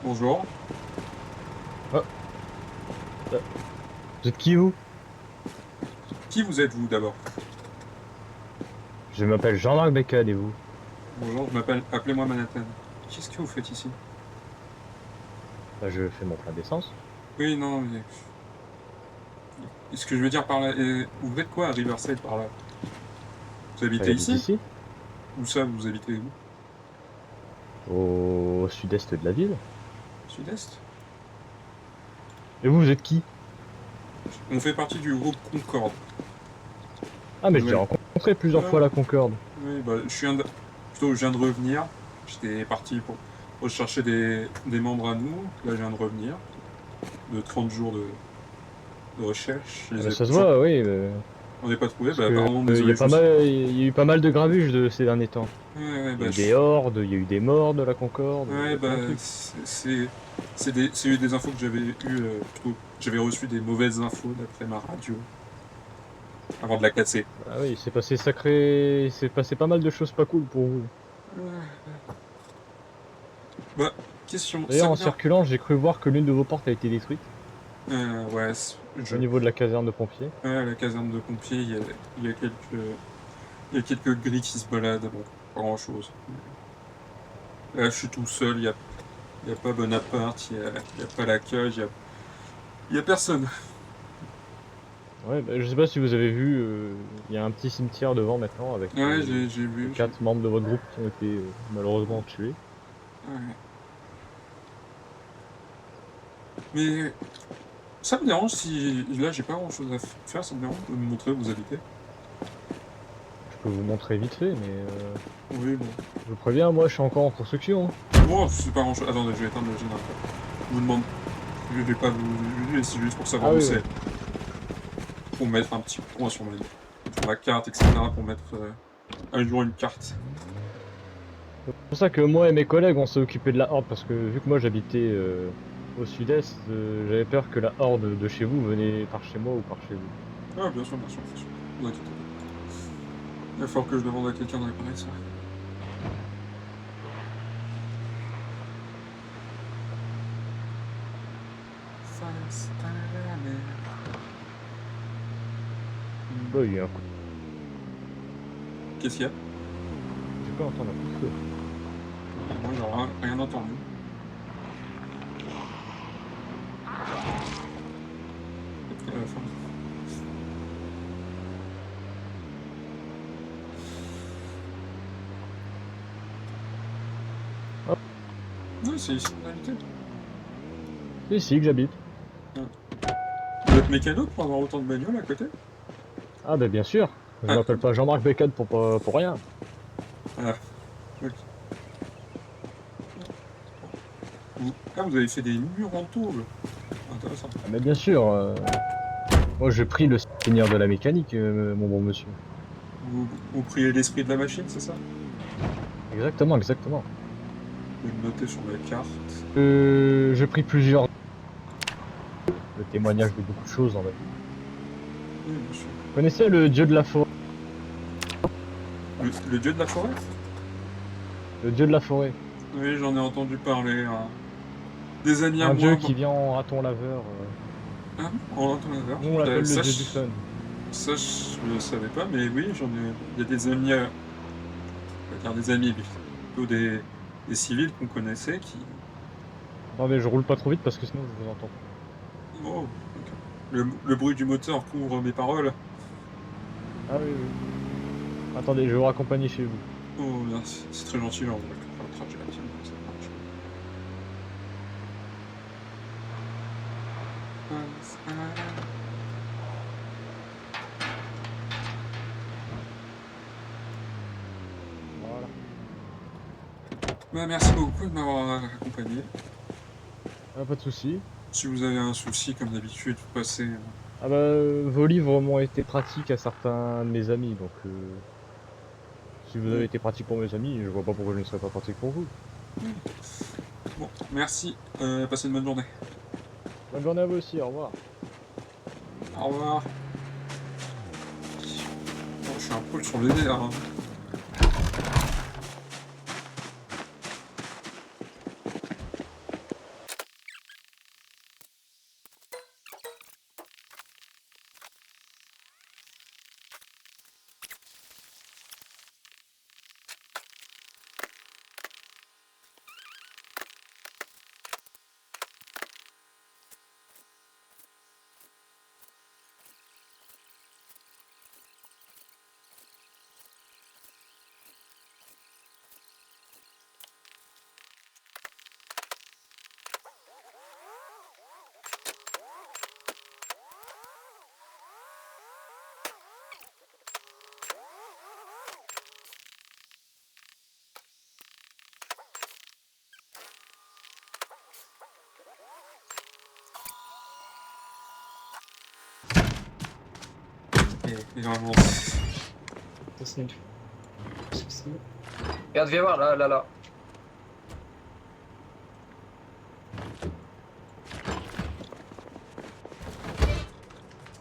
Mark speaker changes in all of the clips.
Speaker 1: Bonjour.
Speaker 2: Ah, euh, vous êtes qui vous?
Speaker 1: Qui vous êtes, vous, d'abord?
Speaker 2: Je m'appelle Jean-Marc Becquad et vous?
Speaker 1: Bonjour, je m'appelle... Appelez-moi Manhattan. Qu'est-ce que vous faites ici?
Speaker 2: Bah, je fais mon plein d'essence.
Speaker 1: Oui, non, mais... Ce que je veux dire par là... Vous faites quoi à Riverside, par là? Vous
Speaker 2: Bah,
Speaker 1: habitez
Speaker 2: j'habite
Speaker 1: ici?
Speaker 2: ici,
Speaker 1: Où ça, vous habitez où?
Speaker 2: au sud-est de la ville.
Speaker 1: Sud-Est?
Speaker 2: Et vous êtes qui?
Speaker 1: On fait partie du groupe Concorde.
Speaker 2: Ah, mais je l'ai
Speaker 1: Nouvelle...
Speaker 2: rencontré plusieurs
Speaker 1: Ah,
Speaker 2: fois la Concorde.
Speaker 1: oui, bah, Plutôt, je viens de revenir. J'étais parti pour rechercher des membres à nous. Là, je viens de revenir. De 30 jours de recherche. Je
Speaker 2: Ah,
Speaker 1: les
Speaker 2: bah,
Speaker 1: ai
Speaker 2: ça se
Speaker 1: toujours...
Speaker 2: voit, oui,
Speaker 1: On n'est pas trouvés.
Speaker 2: parce
Speaker 1: Bah,
Speaker 2: que
Speaker 1: apparemment,
Speaker 2: il y
Speaker 1: désolé,
Speaker 2: a
Speaker 1: je vous...
Speaker 2: pas mal, il y a eu pas mal de grabuges de ces derniers temps.
Speaker 1: Ouais, ouais,
Speaker 2: Il y a
Speaker 1: bah,
Speaker 2: eu des hordes, il y a eu des morts de la Concorde, il y
Speaker 1: ouais,
Speaker 2: a plein de
Speaker 1: bah,
Speaker 2: trucs.
Speaker 1: c'est des infos que j'avais eues, plutôt, j'avais reçu des mauvaises infos d'après ma radio, avant de la casser.
Speaker 2: Ah oui, il s'est passé pas mal de choses pas cool pour vous.
Speaker 1: Bah, question, ça
Speaker 2: D'ailleurs,
Speaker 1: vous
Speaker 2: en
Speaker 1: dit...
Speaker 2: circulant, j'ai cru voir que l'une de vos portes a été détruite,
Speaker 1: Ouais,
Speaker 2: au niveau de la caserne de pompiers.
Speaker 1: ouais, à la caserne de pompiers, il y a il y a quelques grilles qui se baladent, bon, pas grand chose. Là, je suis tout seul, il y a pas Bonaparte, il y a pas la cage, il y a personne.
Speaker 2: Ouais, bah, je sais pas si vous avez vu, il y a un petit cimetière devant maintenant avec
Speaker 1: Ouais, j'ai
Speaker 2: les
Speaker 1: vu,
Speaker 2: quatre membres de votre groupe qui ont été malheureusement tués.
Speaker 1: ouais. Mais ça me dérange si, là, j'ai pas grand chose à faire, ça me dérange de me montrer où vous habitez.
Speaker 2: Je peux vous montrer vite fait, mais
Speaker 1: Oui, bon.
Speaker 2: je vous préviens, moi je suis encore en construction, hein.
Speaker 1: Bon, c'est pas grand chose. Attendez, je vais éteindre le générateur. Je vous demande. Je vais pas vous. C'est juste pour savoir
Speaker 2: Ah
Speaker 1: où
Speaker 2: oui, oui.
Speaker 1: c'est. Pour mettre un petit point sur ma carte, etc. Pour mettre un jour une carte.
Speaker 2: C'est pour ça que moi et mes collègues on s'est occupé de la horde, parce que vu que moi j'habitais au sud-est, j'avais peur que la horde de chez vous venait par chez moi ou par chez vous.
Speaker 1: Ah, bien sûr, bien sûr, bien sûr. Ne vous inquiétez pas. Il va falloir que je demande à quelqu'un de réparer ça. Face à la mer.
Speaker 2: Bah, il y a un coup
Speaker 1: Qu'est-ce qu'il y a?
Speaker 2: j'ai pas entendu un coup de feu.
Speaker 1: Moi, j'ai rien entendu. Peut-être qu'à la fin.
Speaker 2: Ah,
Speaker 1: Oui, c'est ici, en réalité.
Speaker 2: c'est ici que j'habite.
Speaker 1: Vous êtes mécano pour avoir autant de bagnoles à côté?
Speaker 2: Ah bah bien sûr, je
Speaker 1: Ah,
Speaker 2: m'appelle pas Jean-Marc Becquad pour rien.
Speaker 1: ah, ok. Vous avez fait des murs en tôle. Intéressant.
Speaker 2: Ah mais bien sûr, moi j'ai pris le seigneur de la mécanique, mon bon monsieur.
Speaker 1: Vous priez l'esprit de la machine, c'est ça?
Speaker 2: Exactement, exactement.
Speaker 1: Je vais le noter sur la carte.
Speaker 2: J'ai pris plusieurs le témoignage de beaucoup de choses dans la vie.
Speaker 1: Oui, bien sûr.
Speaker 2: Vous connaissez le dieu de la forêt?
Speaker 1: Le dieu de la forêt?
Speaker 2: Le dieu de la forêt.
Speaker 1: Oui, j'en ai entendu parler, hein. Des amis à
Speaker 2: Un dieu
Speaker 1: moi. Bon.
Speaker 2: qui vient en raton laveur.
Speaker 1: Ah, on entend la verge.
Speaker 2: Nous on l'appelle le
Speaker 1: Ça,
Speaker 2: dieu du fun.
Speaker 1: ça, je ne savais pas, mais oui, j'en ai. Il y a des amis, on va dire des amis, plutôt des civils qu'on connaissait qui.
Speaker 2: Attendez, je roule pas trop vite parce que sinon je vous entends.
Speaker 1: Oh, ok. Le bruit du moteur couvre mes paroles.
Speaker 2: Ah oui, oui. Attendez, je vais vous raccompagner chez vous.
Speaker 1: Oh, merci. C'est très gentil, là, on va faire le trajet rapidement, ça marche.
Speaker 2: Voilà.
Speaker 1: Bah, merci beaucoup de m'avoir accompagné.
Speaker 2: Ah, pas de souci.
Speaker 1: Si vous avez un souci, comme d'habitude, vous passez.
Speaker 2: Ah bah, vos livres m'ont été pratiques à certains de mes amis, donc si vous avez été pratique pour mes amis, je vois pas pourquoi je ne serais pas pratique pour vous.
Speaker 1: Bon, merci. Passez une bonne journée.
Speaker 2: Bonne journée à vous aussi, au revoir.
Speaker 1: Au revoir. Bon, je suis un peu sur le nez, là, hein. Et vraiment,
Speaker 3: Ça, c'est une- Regarde, viens voir, là, là, là.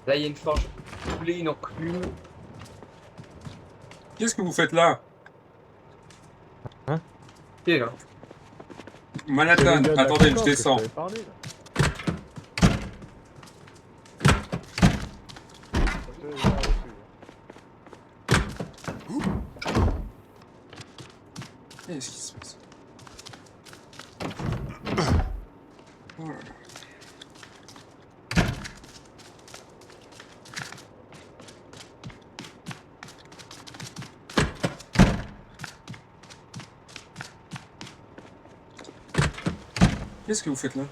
Speaker 3: Là, il y a une forge coulée, une enclume.
Speaker 1: qu'est-ce que vous faites là?
Speaker 3: Et là.
Speaker 2: C'est
Speaker 1: Manhattan,
Speaker 2: le gars de la
Speaker 1: attendez, je
Speaker 2: Concorde que
Speaker 1: descends.
Speaker 2: t'avais parlé, là.
Speaker 1: Qu'est-ce qui se passe? Oh là là. Qu'est-ce que vous faites là?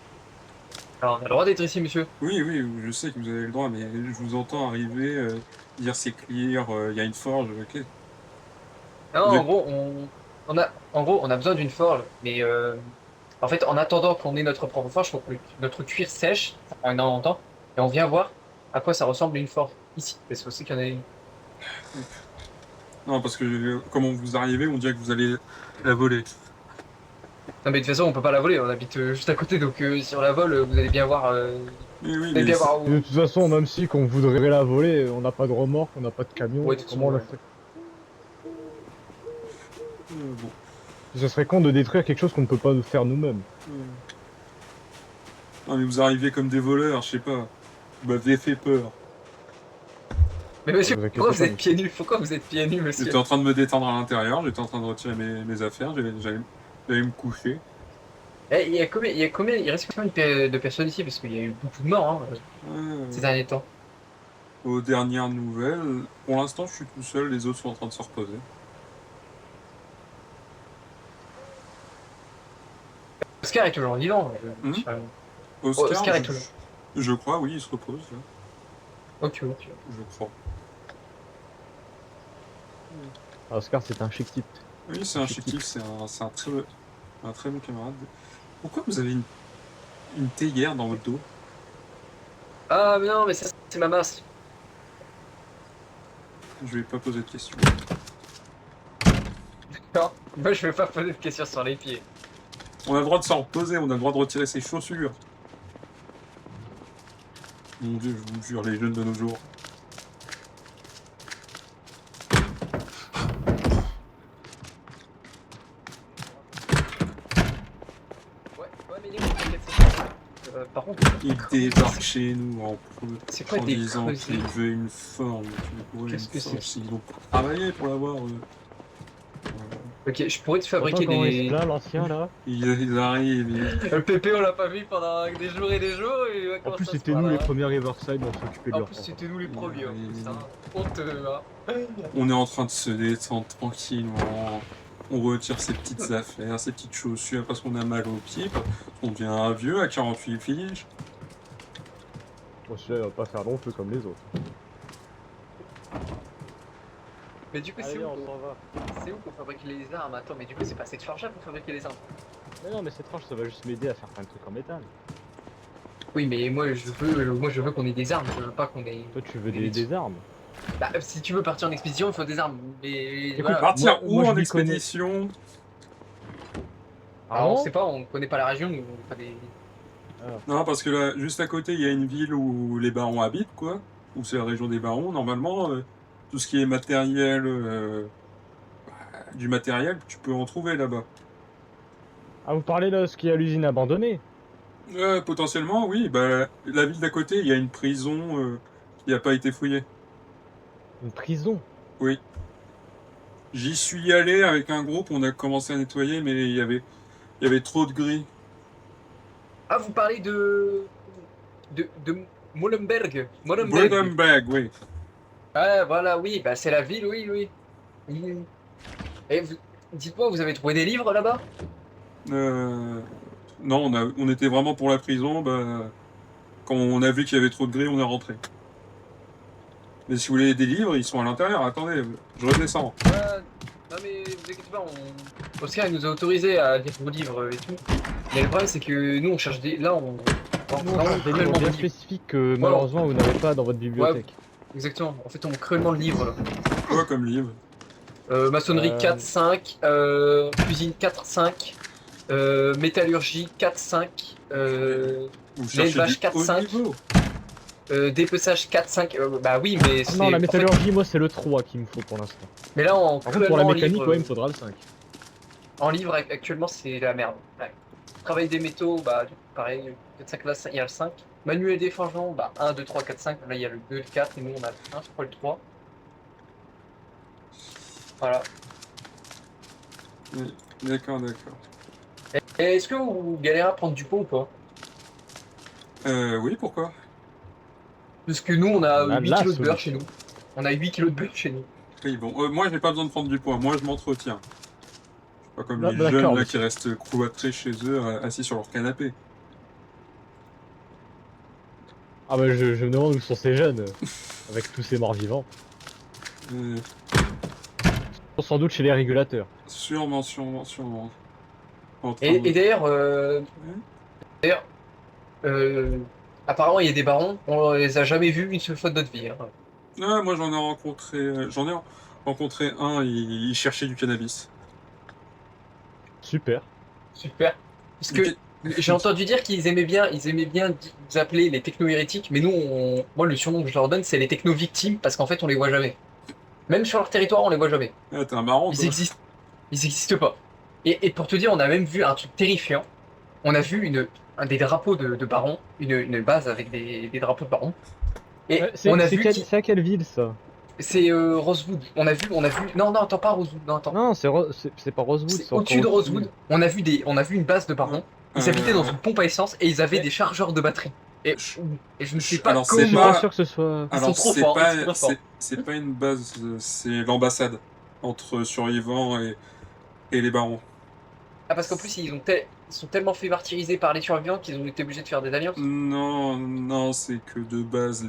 Speaker 3: Alors, on a le droit d'être ici, monsieur.
Speaker 1: Oui, oui, je sais que vous avez le droit, mais je vous entends arriver, dire c'est clear, il y a une forge, ok.
Speaker 3: Non,
Speaker 1: Vous
Speaker 3: en
Speaker 1: êtes-
Speaker 3: gros, en gros, on a besoin d'une forge, mais en fait, en attendant qu'on ait notre propre forge, faut que notre cuir sèche, ça prend énormément de temps, et on vient voir à quoi ça ressemble une forge ici. Parce que c'est qu'il y en a une.
Speaker 1: Non, parce que comment vous arrivez, on dirait que vous allez la voler.
Speaker 3: Non, mais de toute façon, on peut pas la voler, on habite juste à côté, donc si on la vole, vous allez bien voir,
Speaker 1: Oui, oui,
Speaker 3: vous allez bien voir
Speaker 2: Et de
Speaker 3: où.
Speaker 2: toute façon, même si qu'on voudrait la voler, on n'a pas de remorque, on n'a pas de camion,
Speaker 3: Ouais, de toute
Speaker 2: comment on
Speaker 3: façon,
Speaker 2: la
Speaker 3: ouais.
Speaker 2: ferait?
Speaker 1: bon.
Speaker 2: Ce serait con de détruire quelque chose qu'on ne peut pas faire nous-mêmes.
Speaker 1: Non, mais vous arrivez comme des voleurs, je sais pas. Vous m'avez fait peur.
Speaker 3: Mais monsieur,
Speaker 2: Vous inquiétez
Speaker 3: pourquoi vous
Speaker 2: pas,
Speaker 3: êtes pieds nus? Pourquoi vous êtes pieds nus, monsieur?
Speaker 1: J'étais en train de me détendre à l'intérieur, j'étais en train de retirer mes affaires, j'allais me coucher.
Speaker 3: Eh, il reste combien de personnes ici? Parce qu'il y a eu beaucoup de morts, hein, ces derniers temps.
Speaker 1: Aux dernières nouvelles, pour l'instant je suis tout seul, les autres sont en train de se reposer.
Speaker 3: Oscar est toujours vivant.
Speaker 1: Oscar,
Speaker 3: Oscar est toujours.
Speaker 1: je crois, oui, il se repose, là,
Speaker 3: Ok, ok.
Speaker 1: je crois.
Speaker 2: Ah, Oscar, c'est un chic type.
Speaker 1: Oui, c'est un chétif, c'est un très bon camarade. Pourquoi vous avez une théière dans votre dos?
Speaker 3: Ah, mais non, mais ça, c'est ma masse.
Speaker 1: Je vais pas poser de questions.
Speaker 3: Non, moi, je vais pas poser de questions sur les pieds.
Speaker 1: On a le droit de s'en reposer, on a le droit de retirer ses chaussures. Mon dieu, je vous jure, les jeunes de nos jours.
Speaker 3: Ouais, mais par contre,
Speaker 1: Il débarque chez nous
Speaker 3: c'est quoi
Speaker 1: en
Speaker 3: des
Speaker 1: disant
Speaker 3: creusets?
Speaker 1: qu'il veut une forme.
Speaker 3: Qu'est-ce que c'est?
Speaker 1: Ils vont travailler pour l'avoir.
Speaker 3: Ok, je pourrais te
Speaker 2: Attends,
Speaker 3: fabriquer
Speaker 2: comment il se
Speaker 3: des.
Speaker 2: plaint, l'ancien, là?
Speaker 1: Ils arrivent.
Speaker 3: Le PP, on l'a pas vu pendant des jours et des jours, et il va
Speaker 2: En
Speaker 3: commencer
Speaker 2: plus,
Speaker 3: à se
Speaker 2: c'était nous les
Speaker 3: plaindre, hein.
Speaker 2: premiers Riverside, on s'occupait de
Speaker 3: En
Speaker 2: leur
Speaker 3: plus,
Speaker 2: enfant.
Speaker 3: c'était nous les premiers, en
Speaker 1: Oui.
Speaker 3: plus, hein. Honteux, hein.
Speaker 1: On est en train de se détendre tranquillement. On retire ses petites affaires, ses petites chaussures parce qu'on a mal aux pieds. On devient un vieux à 48 piges.
Speaker 2: Bon, celui-là, il va pas faire long feu comme les autres.
Speaker 3: Mais du coup,
Speaker 2: Allez, on s'en va.
Speaker 3: c'est où qu'on fabrique les armes? Attends, mais du coup, c'est pas cette forge-là pour fabriquer les armes.
Speaker 2: Mais non, mais cette tranche, ça va juste m'aider à faire plein de trucs en métal.
Speaker 3: Oui, mais moi, je veux qu'on ait des armes, je veux pas qu'on ait.
Speaker 2: Toi, tu veux
Speaker 3: Mais
Speaker 2: des armes.
Speaker 3: Bah, si tu veux partir en expédition, il faut des armes. Mais
Speaker 2: Écoute,
Speaker 3: voilà.
Speaker 1: Partir
Speaker 2: moi,
Speaker 1: où
Speaker 2: je
Speaker 1: en
Speaker 2: m'y connais.
Speaker 1: expédition?
Speaker 3: Alors, on
Speaker 2: bon
Speaker 3: sait pas, on connaît pas la région, on n'a pas des.
Speaker 1: Non, parce que là, juste à côté, il y a une ville où les barons habitent, quoi. Où c'est la région des barons. Normalement, tout ce qui est matériel, du matériel, tu peux en trouver là-bas.
Speaker 2: Ah, vous parlez de ce qui est à l'usine abandonnée?
Speaker 1: Potentiellement, oui. Bah, la ville d'à côté, il y a une prison qui n'a pas été fouillée.
Speaker 2: Une prison?
Speaker 1: Oui. J'y suis allé avec un groupe, on a commencé à nettoyer, mais il y avait trop de gris.
Speaker 3: Ah, vous parlez de. De Molenberg. Molenberg.
Speaker 1: Bredenberg, oui.
Speaker 3: Ah, voilà, oui, bah, c'est la ville, oui, oui. Oui. Et dites-moi, vous avez trouvé des livres là-bas?
Speaker 1: Non, on était vraiment pour la prison. Bah, quand on a vu qu'il y avait trop de gris, on est rentré. Mais si vous voulez des livres, ils sont à l'intérieur. Attendez, je redescends.
Speaker 3: Non, mais vous inquiétez pas, Oscar il nous a autorisé à lire vos livres et tout. Mais le problème, c'est que nous, on cherche des. Là, on
Speaker 2: Nous, on
Speaker 3: vraiment
Speaker 2: cherche des livres
Speaker 3: cruellement
Speaker 2: bien
Speaker 3: des livres.
Speaker 2: spécifiques que malheureusement vous n'avez pas dans votre bibliothèque.
Speaker 3: exactement. En fait, on manque cruellement de livres, là.
Speaker 1: Quoi comme livre?
Speaker 3: Maçonnerie 4, 5, cuisine 4, 5, métallurgie 4, 5,
Speaker 1: Vous cherchez
Speaker 3: l'élevage
Speaker 1: du
Speaker 3: 4,
Speaker 1: haut
Speaker 3: 5,
Speaker 1: niveau?
Speaker 3: dépeçage 4, 5. Bah oui, mais
Speaker 2: Ah
Speaker 3: c'est.
Speaker 2: non, la
Speaker 3: en fait,
Speaker 2: métallurgie, moi, c'est le 3 qu'il me faut pour l'instant.
Speaker 3: mais là,
Speaker 2: Par contre, pour la
Speaker 3: cruellement
Speaker 2: mécanique,
Speaker 3: livre,
Speaker 2: ouais, il me faudra le 5.
Speaker 3: en livre actuellement, c'est la merde. Ouais. Travail des métaux, bah, du coup, pareil, 4, 5, là, il y a le 5. Manuel des forgerons, bah, 1, 2, 3, 4, 5. Là, il y a le 2, le 4, et nous, on a le 1, je crois, le 3. Voilà.
Speaker 1: Oui. D'accord, d'accord.
Speaker 3: Et est-ce que vous galérez à prendre du pot ou pas?
Speaker 1: Oui, pourquoi?
Speaker 3: Parce que nous, on a
Speaker 2: On a
Speaker 3: 8
Speaker 2: la
Speaker 3: kilos de beurre chez
Speaker 2: solution.
Speaker 3: nous. On a 8 kilos de beurre chez nous.
Speaker 1: Oui, bon, moi, j'ai pas besoin de prendre du poids. Moi, je m'entretiens. Pas comme
Speaker 2: Ah,
Speaker 1: les
Speaker 2: bah,
Speaker 1: jeunes,
Speaker 2: d'accord,
Speaker 1: là,
Speaker 2: mais
Speaker 1: qui restent cloîtrés chez eux, assis sur leur canapé.
Speaker 2: ah bah je me demande où sont ces jeunes, avec tous ces morts vivants.
Speaker 1: Euh,
Speaker 2: Ils sont sans doute chez les régulateurs.
Speaker 1: sûrement, sûrement, sûrement. En train
Speaker 3: Et
Speaker 1: de...
Speaker 3: d'ailleurs,
Speaker 1: Ouais.
Speaker 3: d'ailleurs euh, apparemment, il y a des barons, on les a jamais vus une seule fois de notre vie, hein.
Speaker 1: Ah, moi, j'en ai rencontré un, il cherchait du cannabis.
Speaker 2: Super.
Speaker 3: Super. Parce
Speaker 1: Du
Speaker 3: que
Speaker 1: ca-
Speaker 3: j'ai entendu dire ils aimaient bien nous appeler les techno-hérétiques, mais nous, moi, le surnom que je leur donne, c'est les techno-victimes, parce qu'en fait, on les voit jamais. Même sur leur territoire, on les voit jamais.
Speaker 1: Ah, t'es un marrant,
Speaker 3: Ils
Speaker 1: toi.
Speaker 3: existent, ils existent pas. Et pour te dire, on a même vu un truc terrifiant. On a vu un des drapeaux de barons, une base avec des drapeaux de barons. Et on a vu qui.
Speaker 2: C'est à quelle ville ça?
Speaker 3: C'est Rosewood. On a vu. Non, non, attends, pas Rosewood. Non, attends.
Speaker 2: Non, c'est pas Rosewood,
Speaker 3: C'est
Speaker 2: c'est
Speaker 3: au-dessus
Speaker 2: encore
Speaker 3: de
Speaker 2: au-dessus.
Speaker 3: Rosewood. On a vu une base de barons. Ils habitaient dans
Speaker 1: Euh,
Speaker 3: une pompe à essence et ils avaient
Speaker 1: Ouais.
Speaker 3: des chargeurs de batterie. Et,
Speaker 1: je-
Speaker 3: et je ne sais pas
Speaker 1: alors,
Speaker 2: Mais
Speaker 1: c'est
Speaker 2: je suis
Speaker 3: comment.
Speaker 2: pas
Speaker 1: pas...
Speaker 2: sûr que ce soit.
Speaker 3: Ils sont
Speaker 1: Alors,
Speaker 3: trop forts, ils sont trop forts.
Speaker 1: c'est pas une base, c'est l'ambassade entre survivants et les barons.
Speaker 3: Ah, parce qu'en plus, ils sont tellement fait martyriser par les survivants qu'ils ont été obligés de faire des alliances.
Speaker 1: Non, non, c'est que de base,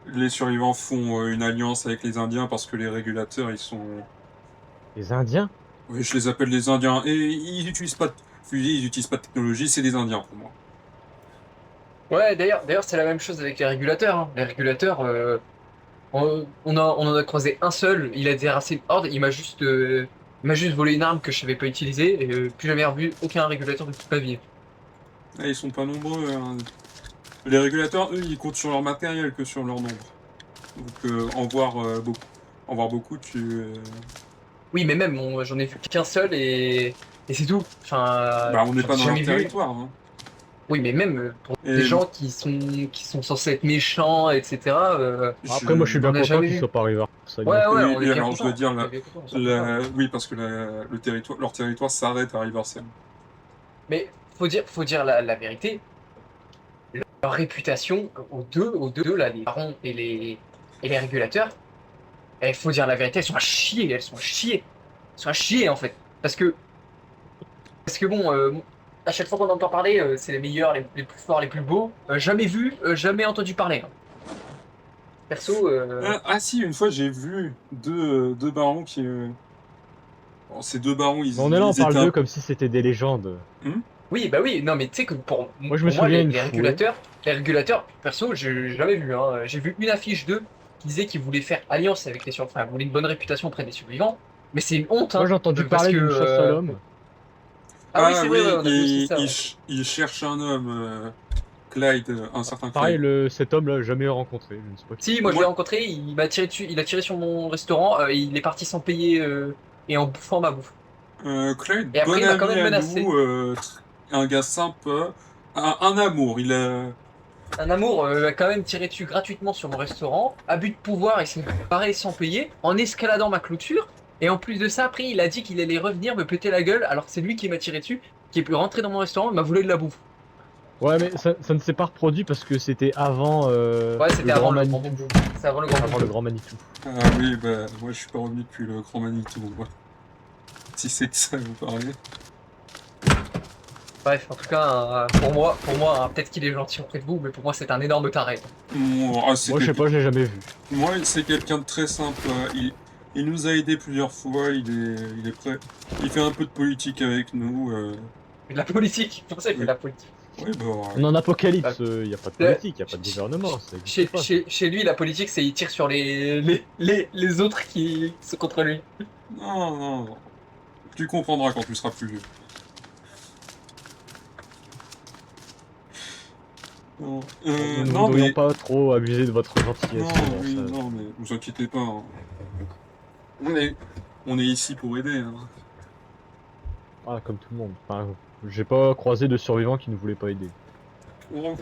Speaker 1: les survivants font une alliance avec les Indiens parce que les régulateurs, ils sont...
Speaker 2: Les Indiens?
Speaker 1: Oui, je les appelle les Indiens. Et ils utilisent pas de fusil, ils utilisent pas de technologie, c'est des Indiens pour moi.
Speaker 3: Ouais, d'ailleurs, c'est la même chose avec les régulateurs, hein. Les régulateurs, on en a croisé un seul, il a terrassé une horde, il m'a juste volé une arme que je savais pas utiliser, et plus jamais revu aucun régulateur de toute ma vie.
Speaker 1: Ah, ils sont pas nombreux, hein. Les régulateurs, eux, ils comptent sur leur matériel que sur leur nombre. Donc en voir beaucoup,
Speaker 3: Oui, mais même, j'en ai vu qu'un seul, et c'est tout. Enfin,
Speaker 1: bah, on n'est
Speaker 3: j'en
Speaker 1: pas
Speaker 3: ai
Speaker 1: dans
Speaker 3: jamais
Speaker 1: leur
Speaker 3: vu.
Speaker 1: territoire, hein.
Speaker 3: Oui, mais même pour
Speaker 1: Et
Speaker 3: des gens qui sont censés être méchants, etc.,
Speaker 2: Après, moi je suis
Speaker 3: on
Speaker 2: bien
Speaker 3: a
Speaker 2: content
Speaker 3: jamais
Speaker 2: qu'ils
Speaker 3: vu.
Speaker 2: soient pas arrivés à ça.
Speaker 3: Ouais, ouais,
Speaker 1: oui,
Speaker 3: on est
Speaker 1: et
Speaker 3: bien
Speaker 1: alors je dois
Speaker 3: content.
Speaker 1: dire,
Speaker 3: On est bien content, on s'en fout pas.
Speaker 1: oui, parce que leur territoire s'arrête à Riversend.
Speaker 3: Mais faut dire la vérité. Leur réputation aux deux là, les barons et les régulateurs, il faut dire la vérité, elles sont à chier, elles sont à chier. Elles sont à chier en fait. Parce que bon, à chaque fois qu'on entend parler, c'est les meilleurs, les plus forts, les plus beaux. Jamais vu, jamais entendu parler, hein. Perso,
Speaker 1: Ah si, une fois j'ai vu deux barons qui... bon, ces deux barons,
Speaker 2: Mais on est là, on
Speaker 1: ils étaient
Speaker 2: parle d'eux comme si c'était des légendes.
Speaker 3: oui, bah oui, non mais tu sais que
Speaker 2: Moi je me
Speaker 3: pour moi,
Speaker 2: souviens une
Speaker 3: les
Speaker 2: fois.
Speaker 3: régulateurs, perso, j'ai jamais vu, hein. J'ai vu une affiche d'eux qui disait qu'ils voulaient faire alliance avec les survivants, enfin, ils voulaient une bonne réputation auprès des survivants. Mais c'est une honte,
Speaker 2: Moi
Speaker 3: hein,
Speaker 2: j'ai entendu
Speaker 3: parce
Speaker 2: parler
Speaker 3: que,
Speaker 2: d'une chasse à l'homme.
Speaker 3: Ah oui,
Speaker 1: Ah
Speaker 3: c'est vrai, ouais,
Speaker 1: oui,
Speaker 3: on a vu aussi ça. Ouais.
Speaker 1: il cherche un homme, Clyde, un certain
Speaker 2: Pareil,
Speaker 1: Clyde.
Speaker 2: cet homme-là, jamais rencontré. Je ne sais pas qui.
Speaker 3: Si, moi je l'ai
Speaker 1: Moi,
Speaker 3: rencontré, il m'a tiré dessus, il a tiré sur mon restaurant, et il est parti sans payer et en bouffant ma bouffe.
Speaker 1: Clyde,
Speaker 3: Et après,
Speaker 1: bon
Speaker 3: il m'a quand
Speaker 1: ami
Speaker 3: même
Speaker 1: à
Speaker 3: menacé.
Speaker 1: nous, un gars sympa, un amour, il a...
Speaker 3: Un amour a quand même tiré dessus gratuitement sur mon restaurant. Abus de pouvoir, il s'est barré sans payer, en escaladant ma clôture. Et en plus de ça, après, il a dit qu'il allait revenir me péter la gueule, alors que c'est lui qui m'a tiré dessus, qui est pu rentrer dans mon restaurant et m'a volé de la bouffe.
Speaker 2: Ouais, mais ça ne s'est pas reproduit parce que c'était avant
Speaker 3: Ouais, c'était
Speaker 2: le
Speaker 3: avant
Speaker 2: grand
Speaker 3: le
Speaker 2: Manitou.
Speaker 3: grand boom. C'est avant le grand
Speaker 2: Avant
Speaker 3: boom.
Speaker 2: le grand Manitou.
Speaker 1: Ah oui, bah, moi je suis pas revenu depuis le Grand Manitou, moi. Si c'est de ça que vous parlez.
Speaker 3: Bref, en tout cas, pour moi, hein, peut-être qu'il est gentil auprès de vous, mais pour moi, c'est un énorme taré.
Speaker 2: Moi je sais pas, je l'ai jamais vu.
Speaker 1: Moi, c'est quelqu'un de très simple. Il nous a aidés plusieurs fois, il est prêt. Il fait un peu de politique avec nous.
Speaker 3: Il fait de la politique, pour ça, il fait de la politique.
Speaker 1: Oui, bah,
Speaker 2: On est en apocalypse, il n'y a pas de politique, il n'y a pas de gouvernement. Ça existe pas.
Speaker 3: Chez lui, la politique, c'est il tire sur les autres qui sont contre lui.
Speaker 1: non, non, non. Tu comprendras quand tu seras plus vieux. Non,
Speaker 2: Nous ne
Speaker 1: non
Speaker 2: voudrions
Speaker 1: mais...
Speaker 2: pas trop abuser de votre gentillesse.
Speaker 1: Non,
Speaker 2: alors
Speaker 1: oui,
Speaker 2: ça-
Speaker 1: non, mais vous inquiétez pas. Hein. On est, on est ici pour aider. Hein.
Speaker 2: Ah, comme tout le monde. Enfin, j'ai pas croisé de survivants qui ne voulaient pas aider.
Speaker 1: Oh,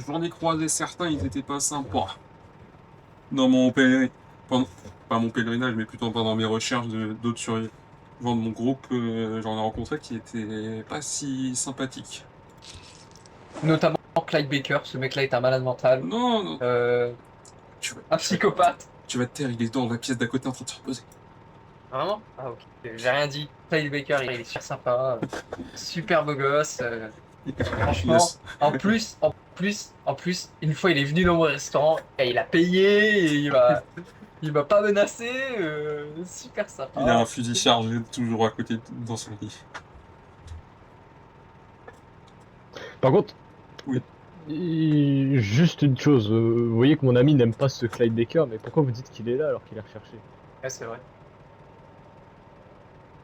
Speaker 1: j'en ai croisé certains, ils étaient pas sympas. Dans mon pèlerinage, pas mon pèlerinage, mais plutôt pendant mes recherches d'autres survivants de mon groupe, j'en ai rencontré qui étaient pas si sympathiques.
Speaker 3: Notamment Clyde Baker, ce mec-là est un malade mental.
Speaker 1: Non, non,
Speaker 3: Euh,
Speaker 1: tu vas,
Speaker 3: un psychopathe.
Speaker 1: tu vas te taire, il est dans la pièce d'à côté en train de se reposer.
Speaker 3: Vraiment? Ah ok, j'ai rien dit. Clyde Baker, il est super sympa, super beau gosse. Franchement,
Speaker 1: Yes.
Speaker 3: en plus, une fois il est venu dans mon restaurant et il a payé et il m'a pas menacé, super sympa.
Speaker 1: Il a un fusil chargé toujours à côté dans son lit.
Speaker 2: Par contre,
Speaker 1: Oui.
Speaker 2: juste une chose, vous voyez que mon ami n'aime pas ce Clyde Baker, mais pourquoi vous dites qu'il est là alors qu'il est recherché?
Speaker 3: Ouais, c'est vrai.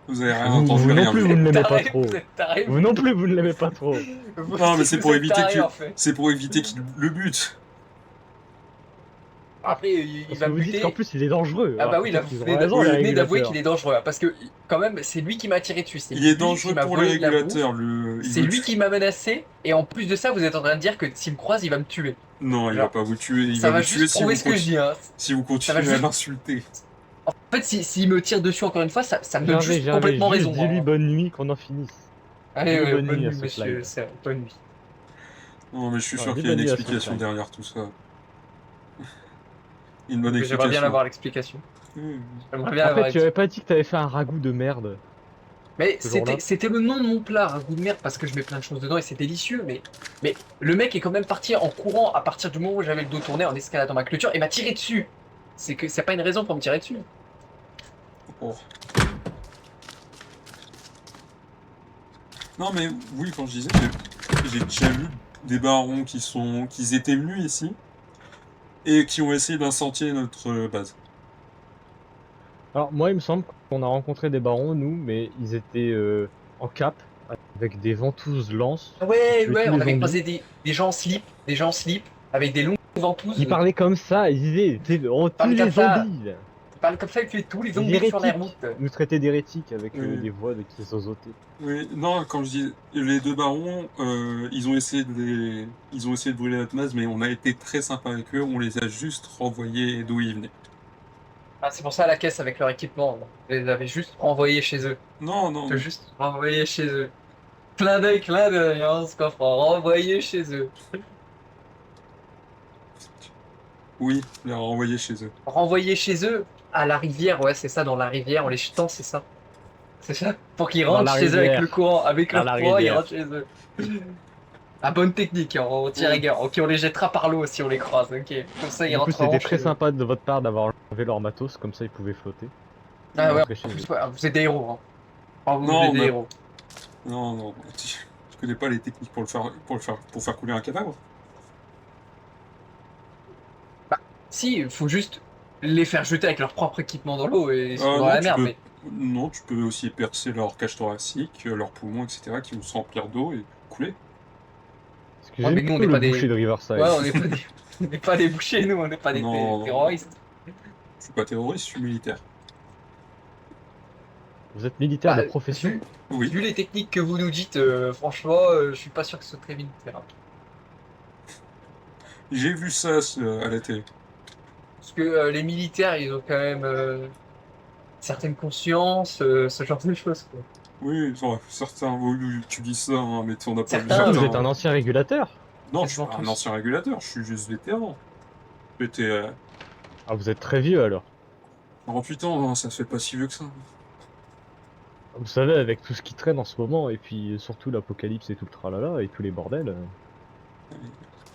Speaker 1: Vous avez rien
Speaker 2: Vous
Speaker 1: entendu,
Speaker 2: non
Speaker 1: rien
Speaker 2: plus,
Speaker 1: vu.
Speaker 2: vous ne l'aimez
Speaker 3: Taré,
Speaker 2: pas trop.
Speaker 3: vous êtes taré,
Speaker 2: Vous non plus, vous ne l'aimez pas trop.
Speaker 3: vous
Speaker 1: Non, mais
Speaker 3: aussi,
Speaker 1: c'est
Speaker 3: vous
Speaker 1: pour
Speaker 3: êtes
Speaker 1: éviter
Speaker 3: taré,
Speaker 1: que
Speaker 3: en fait.
Speaker 1: c'est pour éviter qu'il le bute.
Speaker 3: Après, il
Speaker 2: Parce
Speaker 3: va
Speaker 2: que vous
Speaker 3: buter.
Speaker 2: dites qu'en plus il est dangereux.
Speaker 3: Ah
Speaker 2: alors
Speaker 3: bah oui, là,
Speaker 2: peut-être qu'ils
Speaker 3: vous
Speaker 2: ont raison,
Speaker 3: venez
Speaker 2: les
Speaker 3: venez d'avouer
Speaker 2: régulateurs.
Speaker 3: qu'il est dangereux, hein, parce que quand même, c'est lui qui m'a tiré dessus.
Speaker 1: Il est
Speaker 3: lui
Speaker 1: dangereux
Speaker 3: qui m'a
Speaker 1: pour les
Speaker 3: volé de la
Speaker 1: régulateurs.
Speaker 3: bouffe,
Speaker 1: Il
Speaker 3: C'est
Speaker 1: veut
Speaker 3: lui
Speaker 1: tuer-
Speaker 3: qui m'a menacé, et en plus de ça, vous êtes en train de dire que s'il me croise, il va me tuer.
Speaker 1: Non, il
Speaker 3: Genre,
Speaker 1: va pas vous tuer. Il
Speaker 3: Ça
Speaker 1: va
Speaker 3: va
Speaker 1: vous tuer
Speaker 3: juste prouver ce que je dis, hein.
Speaker 1: si vous
Speaker 3: va
Speaker 1: continuez à
Speaker 3: juste-
Speaker 1: l'insulter.
Speaker 3: En fait, s'il me tire dessus encore une fois, ça me donne
Speaker 2: Gervais,
Speaker 3: juste
Speaker 2: Gervais,
Speaker 3: complètement
Speaker 2: juste
Speaker 3: raison.
Speaker 2: dis-lui
Speaker 3: Hein.
Speaker 2: bonne nuit, qu'on en finisse.
Speaker 3: Allez,
Speaker 2: dis
Speaker 3: ouais,
Speaker 2: bonne
Speaker 3: bonne
Speaker 2: nuit à
Speaker 3: nuit,
Speaker 2: ce
Speaker 3: monsieur,
Speaker 2: Clyde.
Speaker 3: c'est bonne nuit.
Speaker 1: Non, mais je suis
Speaker 2: Ouais,
Speaker 1: sûr
Speaker 2: dis
Speaker 1: qu'il y a une
Speaker 2: bonne nuit à ce
Speaker 1: explication
Speaker 2: Clyde.
Speaker 1: derrière tout ça. Une bonne
Speaker 3: J'aimerais bien
Speaker 1: explication.
Speaker 3: avoir l'explication.
Speaker 1: Mmh.
Speaker 3: J'aimerais bien avoir
Speaker 2: Après, tu avais pas dit que t'avais fait un ragoût de merde.
Speaker 3: Mais
Speaker 2: ce jour-là.
Speaker 3: c'était le nom de mon plat, un goût de merde, parce que je mets plein de choses dedans et c'est délicieux. Mais le mec est quand même parti en courant à partir du moment où j'avais le dos tourné en escaladant ma clôture et m'a tiré dessus. C'est pas une raison pour me tirer dessus.
Speaker 1: Oh. Non, mais oui, quand je disais, j'ai déjà vu des barons qui étaient venus ici et qui ont essayé d'incendier notre base.
Speaker 2: Alors, moi, il me semble qu'on a rencontré des barons, nous, mais ils étaient en cap, avec des ventouses lances.
Speaker 3: Ah ouais,
Speaker 2: tuer
Speaker 3: ouais,
Speaker 2: tous
Speaker 3: on
Speaker 2: les
Speaker 3: avait
Speaker 2: zombies.
Speaker 3: croisé des gens en slip, avec des longues ventouses.
Speaker 2: Ils parlaient comme ça, ils disaient on tue
Speaker 3: Parle
Speaker 2: les
Speaker 3: comme ça.
Speaker 2: zombies là.
Speaker 3: Ils parlent comme ça, ils tuaient tous les
Speaker 2: Les
Speaker 3: zombies sur la
Speaker 2: hérétiques.
Speaker 3: route.
Speaker 2: Nous traitaient d'hérétiques avec
Speaker 1: Oui.
Speaker 2: des voix qui sont sautées.
Speaker 1: Oui, non, quand je dis les deux barons, ils ont essayé de brûler notre base, mais on a été très sympa avec eux, on les a juste renvoyés d'où ils venaient.
Speaker 3: Ah, c'est pour ça la caisse avec leur équipement. Je les avais juste renvoyés chez eux.
Speaker 1: Non, non,
Speaker 3: Je juste renvoyés chez eux. Clin d'œil, hein, ce coffre, renvoyés chez eux.
Speaker 1: oui, les renvoyer chez eux.
Speaker 3: Renvoyés chez eux à la rivière, ouais, c'est ça, dans la rivière, en les jetant, c'est ça. C'est ça. Pour qu'ils
Speaker 2: Dans
Speaker 3: rentrent
Speaker 2: la
Speaker 3: chez eux avec
Speaker 2: rivière.
Speaker 3: le courant, avec
Speaker 2: Dans
Speaker 3: leur
Speaker 2: la
Speaker 3: courant, ils
Speaker 2: rivière.
Speaker 3: rentrent chez eux. Ah, bonne technique, hein, on tire rigueur. Ok, on les jettera par l'eau si on les croise, ok. Comme ça, ils
Speaker 2: Du coup,
Speaker 3: rentreront
Speaker 2: c'était très
Speaker 3: chez eux.
Speaker 2: sympa de votre part d'avoir enlevé leur matos, comme ça ils pouvaient flotter.
Speaker 3: Ah ouais,
Speaker 2: Rentrer chez
Speaker 3: en plus,
Speaker 2: eux.
Speaker 3: ouais, vous êtes des héros, hein. Oh, vous
Speaker 1: Non,
Speaker 3: êtes des
Speaker 1: mais-
Speaker 3: héros.
Speaker 1: Non, non, je connais pas les techniques pour faire couler un cadavre.
Speaker 3: Si, il faut juste les faire jeter avec leur propre équipement dans l'eau et ils sont
Speaker 1: Ah,
Speaker 3: dans
Speaker 1: non,
Speaker 3: la
Speaker 1: tu
Speaker 3: merde,
Speaker 1: peux-
Speaker 3: mais
Speaker 1: Non, tu peux aussi percer leur cage thoracique, leurs poumons, etc., qui vont se remplir d'eau et couler.
Speaker 2: Excusez-moi,
Speaker 3: mais nous, on n'est pas
Speaker 2: le
Speaker 3: des-
Speaker 2: boucher de Riverside.
Speaker 3: ouais, on n'est pas des... on n'est pas des bouchers, nous, on n'est pas des
Speaker 1: Non.
Speaker 3: terroristes.
Speaker 1: Je suis pas terroriste, je suis militaire.
Speaker 2: Vous êtes militaire
Speaker 3: Bah,
Speaker 2: de profession.
Speaker 1: Oui.
Speaker 3: Vu les techniques que vous nous dites, franchement, je suis pas sûr que ce soit très militaire. Hein.
Speaker 1: J'ai vu ça à la télé.
Speaker 3: Parce que les militaires, ils ont quand même certaines consciences, ce genre de choses. Quoi.
Speaker 1: Oui, certains, oui, tu dis ça, hein, mais on n'a pas vu
Speaker 3: Certains,
Speaker 1: ça.
Speaker 2: Ah, vous
Speaker 1: dans-
Speaker 2: êtes un ancien régulateur.
Speaker 1: Non, je suis
Speaker 3: Quasiment
Speaker 1: pas un
Speaker 3: tous.
Speaker 1: ancien régulateur, je suis juste vétéran. J'étais
Speaker 2: Ah, vous êtes très vieux alors.
Speaker 1: 48 ans, hein, ça se fait pas si vieux que ça.
Speaker 2: Vous savez, avec tout ce qui traîne en ce moment, et puis surtout l'apocalypse et tout le tralala, et tous les bordels.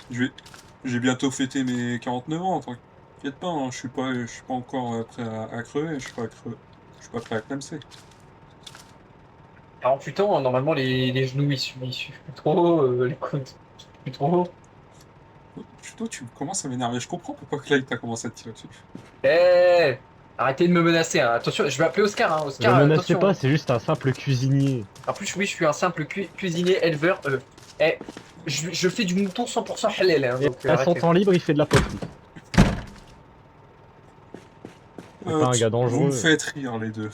Speaker 1: J'ai bientôt fêté mes 49 ans, t'inquiète pas, hein, je suis pas encore prêt à crever, je suis pas prêt à clamser.
Speaker 3: 48 ans, normalement, les genoux, ils suivent plus trop, les coudes, plus trop.
Speaker 1: Plutôt, tu commences à m'énerver. Je comprends pourquoi Clyde t'a commencé à te tirer dessus.
Speaker 3: Eh, arrêtez de me menacer, hein. Attention, je vais appeler Oscar, hein.
Speaker 2: Ne
Speaker 3: Oscar,
Speaker 2: menacez
Speaker 3: attention,
Speaker 2: pas,
Speaker 3: hein.
Speaker 2: c'est juste un simple cuisinier.
Speaker 3: En plus, oui, je suis un simple cuisinier éleveur. Eh, je fais du mouton 100% halal, hein,
Speaker 2: Et
Speaker 3: donc
Speaker 2: à son
Speaker 3: arrêtez.
Speaker 2: temps libre, il fait de la poterie. C'est pas un gars
Speaker 1: Vous me
Speaker 2: dangereux.
Speaker 1: faites rire, les deux.